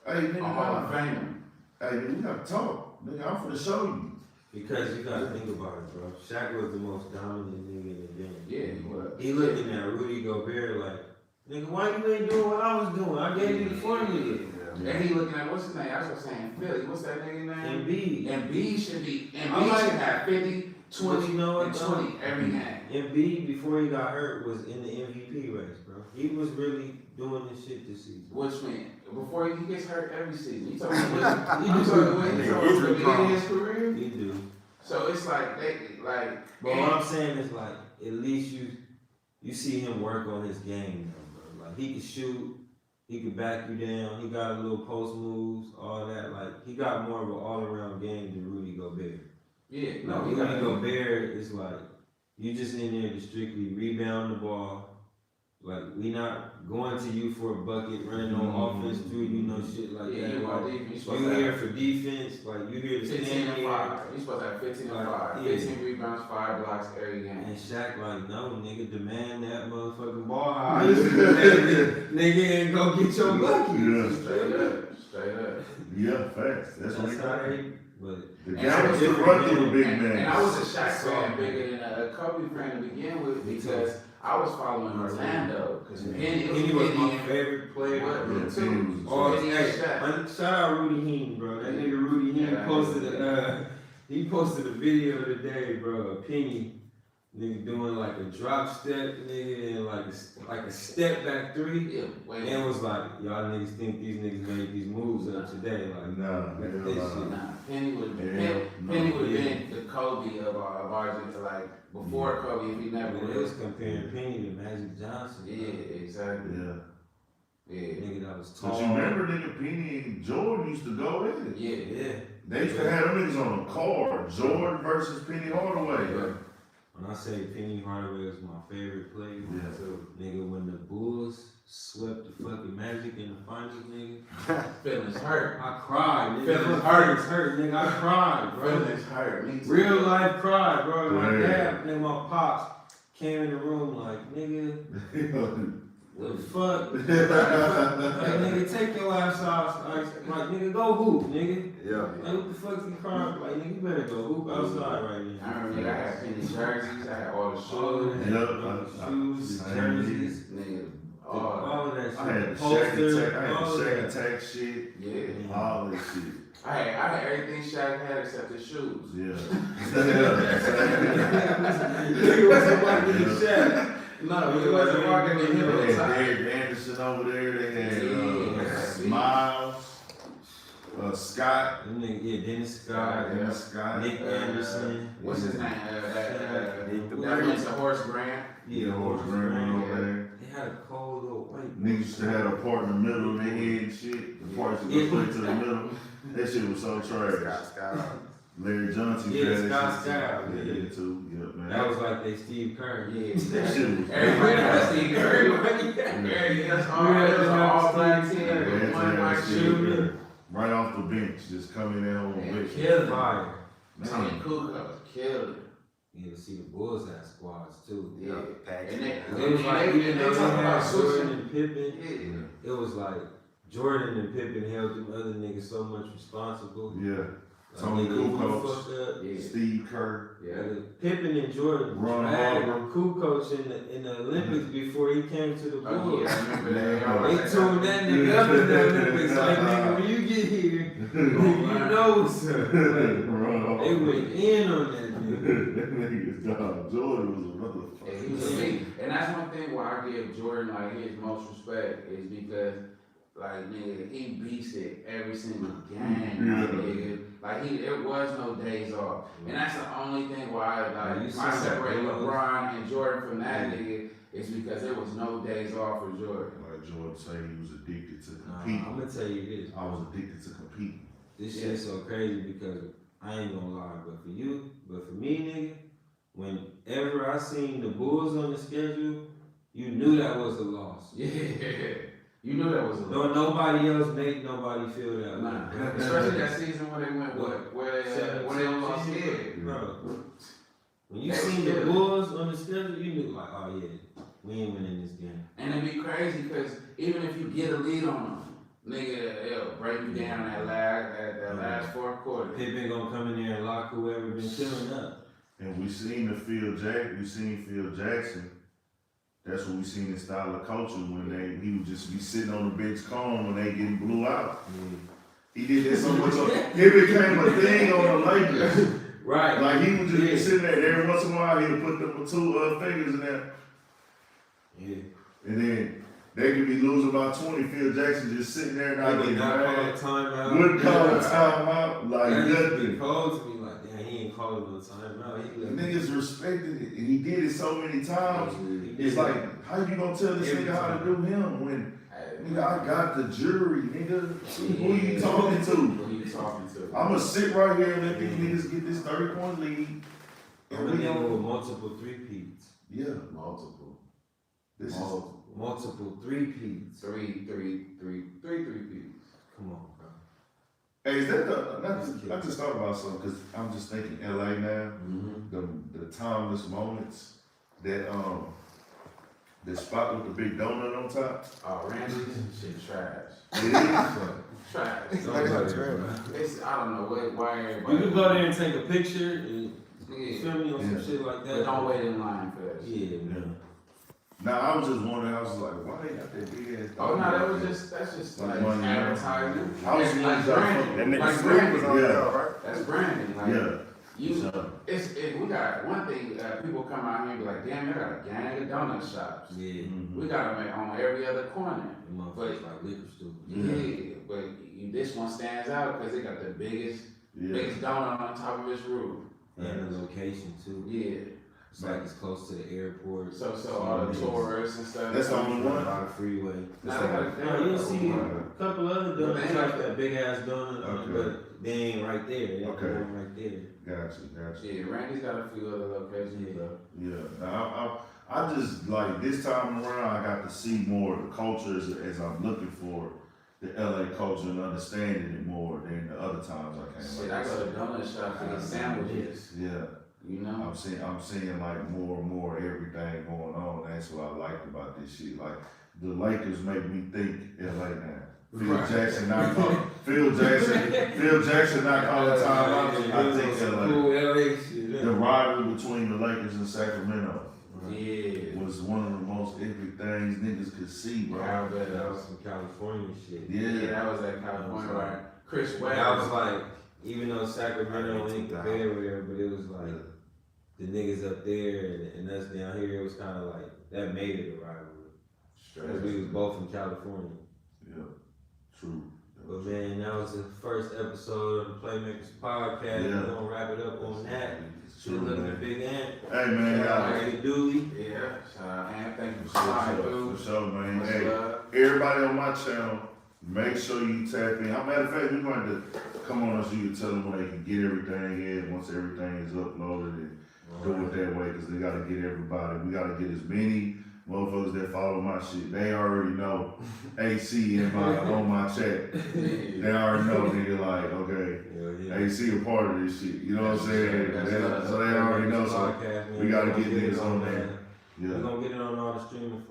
Hey, nigga, A Hall of nah. Famer. Hey, nigga, we gotta talk. Nigga, I'm finna show you. Because you gotta think about it, bro. Shaq was the most dominant nigga in the game. Yeah, he was. He looking at Rudy Gobert like, nigga, why you ain't doing what I was doing? I gave you the formula. And he looking at what's his name? I was saying Philly. What's that nigga name? Embiid. Embiid should be. I Embiid like- should have 50, 20, But you know what, and though? 20 every game. Embiid, before he got hurt, was in the MVP race, bro. He was really doing this shit this season. Which mean before he gets hurt every season. You talking about the beginning of his career? He do. So it's like they like. But what I'm saying is like, at least you see him work on his game, though, bro. Like he can shoot, he can back you down, he got a little post moves, all that. Like he got more of an all around game than Rudy Gobert. Yeah, Like no, he Rudy got Gobert is like, you just in there to strictly rebound the ball. Like we not going to you for a bucket, running on offense through you, no shit like Yeah, that. you want Like, defense. You supposed you to here have for defense, like you here to 15 stand and here. 5. You supposed to have 15 and 5. Yeah. 15 rebounds, 5 blocks every game. And Shaq like, no, nigga, demand that motherfucking ball. How I used to do that, nigga, and go get your bucket. Yeah. Straight up. Yeah, facts. That's what That's they how got. they, but The And I game was is run through the big man. And I was a Shaq fan bigger than a Kobe fan to begin with because I was following Orlando because Penny was my favorite player. What? Yeah, Me too. Penny was- Oh, Penny hey, and Shaq. shout out Rudy Heem, bro. That nigga Rudy Heem Yeah, posted a video today, bro. A Penny nigga doing like a drop step, nigga, and like a step back three. Yeah, wait. And it was like, y'all niggas think these niggas made these moves up today. Like, Nah, look at hell this nah. shit. Nah, Penny would have been. Yeah, Penny no, would have yeah. been the Kobe of Argentina, like before Kobe, if he never But would it was have. comparing Penny to Magic Johnson. bro. Yeah, exactly. Yeah. Yeah, Nigga that was tall. But you remember nigga Penny and Jordan used to go at it. yeah. Yeah. They used to have them niggas on a card. Jordan versus Penny Hardaway. Yeah. When I say Penny Hardaway was my favorite player, Yeah. so, nigga, when the Bulls swept the fucking Magic in the finals, nigga, Feelings hurt. I cried, nigga. Feelings Feelings hurt, nigga. I cried, bro. Feelings hurt. Me too. Real life cried, bro. My Yeah. dad, nigga, my pops came in the room like, nigga, the fuck? Like, nigga, take your ass out. Like, nigga, go hoop, nigga. Yeah. Like, what the fuck you crying? Like, nigga, you better go hoop outside right now. I remember nigga, I had Penny jerseys, I had all the All of shoes, that, shoes, jerseys, nigga, all of that shit. I had the Posters, Shaq all of that. Attack shit, yeah. all that shit. I had everything Shaq had except his shoes. Yeah. Nigga wasn't walking the Shaq. No, he wasn't walking the They hill. had Derek Anderson over there. They had Yeah. Miles, Scott, Them nigga, yeah, Dennis Scott, yeah, Scott. Nick Anderson. What's his name? That That went to Horace Grant. Yeah, Horace Grant over there. They had a cold little white Niggas used to have a part in the middle of their head and shit. The parts that go play to the middle. That shit was so trash. Larry Johnson Yeah, had that Scott shit Scott, too. yeah. Yeah, too. Yep, man. That was like they Steve Kerr. Yeah, That shit was everybody has Steve Curry. That's all black team Yeah, with one white yeah, shoe. yeah. Right off the bench, just coming in on the Yeah, bench. killed it. Fire. Tony Man, Kukoc killed it. You see the Bulls had squads too. Yeah. And It was like even though they had Jordan and Pippen, Yeah. it was like Jordan and Pippen held them other niggas so much responsible. yeah. Like, Tony nigga, if you Kukoc. fucked up, Yeah. Steve Kerr. Yeah. like, Pippen and Jordan Ron dragged Harper. Kukoc in the Olympics before he came to the Bulls. Oh, yeah, I remember that. They tuned that nigga up in the Olympics. Like, nigga, when you get here, you know what's up. Like, they went in on that nigga. That nigga, dog, Jordan was a Yeah, motherfucker. he was elite. And that's one thing why I give Jordan like his most respect is because like nigga, he beasted every single game, nigga. Like it was no days off. And that's the only thing why You like see I separate that, LeBron and Jordan from that nigga is because there was no days off for Jordan. Like Jordan say, he was addicted to Nah, competing. I'm gonna tell you this. I was addicted to competing. This shit's so crazy because I ain't gonna lie, but for you, but for me, nigga, whenever I seen the Bulls on the schedule, you knew that was a loss. Yeah. You knew that was a No, nobody else made nobody feel that way. Nah. Especially that season when they went where they lost kid. Bro, when you They seen was the good. Bulls on the schedule, you knew like, oh yeah, we ain't winning this game. And it'd be crazy because even if you get a lead on them, nigga, they'll break you down that last fourth quarter. Pippen gonna come in there and lock whoever been killing up. And we seen Phil Jackson. That's what we seen his style of coaching when he would just be sitting on the bench calm when they getting blew out. He did that so much. It became a thing on the Lakers. Right. Like he would just be sitting there every once in a while. He would put them two fingers in there, Yeah. and then they could be losing by 20. Phil Jackson just sitting there not They getting would not call a mad. timeout. Wouldn't call a timeout like That used to nothing. be cold to me like, damn, he ain't calling no timeout. He like, Niggas respected it, and he did it so many times. he It's did like, how you gonna tell this Every nigga how time. to do him when, nigga, I got the jury, nigga. Who you talking to? Who you talking to? I'ma sit right here and let these niggas get this 30-point lead. I'm a nigga with multiple three-peats. Yeah, Multiple. this is, Multiple three-peats. Three peats. Come on, bro. hey, is that I just thought about something, cause I'm just thinking LA now, Mm-hmm. the timeless moments, that the spot with the big donut on top. Oh, Randy's shit trash. It is. Trash. Don't go there, bro. It's I don't know why everybody. You can go there and take a picture and Yeah. film me on some Yeah. shit like that. But don't wait in line for that. Yeah, man. Now I was just wondering, I was like, why they got that big ass? Oh no, donut? that's just Like like money. advertising. I was Like wondering, branding. That nigga Like Snoop was branding. on Yeah. there, right? That's branding. Like Yeah. you, So, we got one thing. People come out here and be like, damn, I got a gang of donut shops. Yeah. We got them on every other corner. Them motherfuckers like liquor stores. Yeah, but this one stands out because it got the biggest yeah. donut on top of its roof. And the location too. Yeah. It's like it's close to the airport. So all the tourists and stuff. That's the only one? By the freeway. Nah, they got- No, you'll see Okay. a couple other But donuts they like ain't- that big ass donut, Okay. but they ain't right there. They ain't Okay. one right there. Gotcha. Yeah, Randy's got a few other locations though. Yeah, now, I just, like, this time around, I got to see more of the culture as I'm looking for the LA culture and understanding it more than the other times I came. Shit, Like I go to donut shop to get sandwiches. Yeah, You know? I'm seeing like more and more everything going on. That's what I liked about this shit. Like, the Lakers make me think LA now. Phil Right. Jackson not calling. Phil Jackson not calling timeouts. I think LA. Cool LA shit. The rivalry between the Lakers and Sacramento Yeah. was one of the most epic things niggas could see, bro. Yeah, I bet That was some California shit. Yeah, that was that California, right? Chris Webb. That was like, even though Sacramento ain't compared with there, but it was like the niggas up there and us down here. It was kind of like that made it a rivalry. Cause we was both from California. Yeah, true. But man, that was the first episode of the Playmakers podcast. Yeah. We're gonna wrap it up on that. It's Should true, look at man. Big Ant. Hey man, y'all. Like Dooley. Yeah, and thank you for For sliding sure, through. for sure, man. Much Hey, love. everybody on my channel, make sure you tap in. Matter of fact, we're going to come on so you can tell them where they can get everything in once everything is uploaded and do it that way because they got to get everybody. We got to get as many motherfuckers that follow my shit. They already know AC on my chat. They already know, nigga, like, okay, AC a part of this shit. You know what I'm saying? So they already know. So we got to get niggas on there. We're Yeah, gonna get it on all the streaming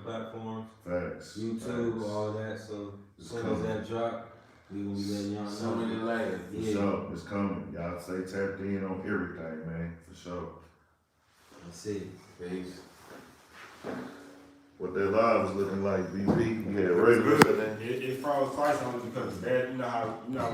platforms, facts. YouTube, facts. all that. So as It's soon as coming. that drop, we gonna be letting y'all Sooner know. than later. For Yeah. sure, it's coming. Y'all stay tapped in on everything, man. For sure. That's it. Peace. What their lives looking like, BB? Yeah, It's regular. good. It froze twice on it because bad. You know how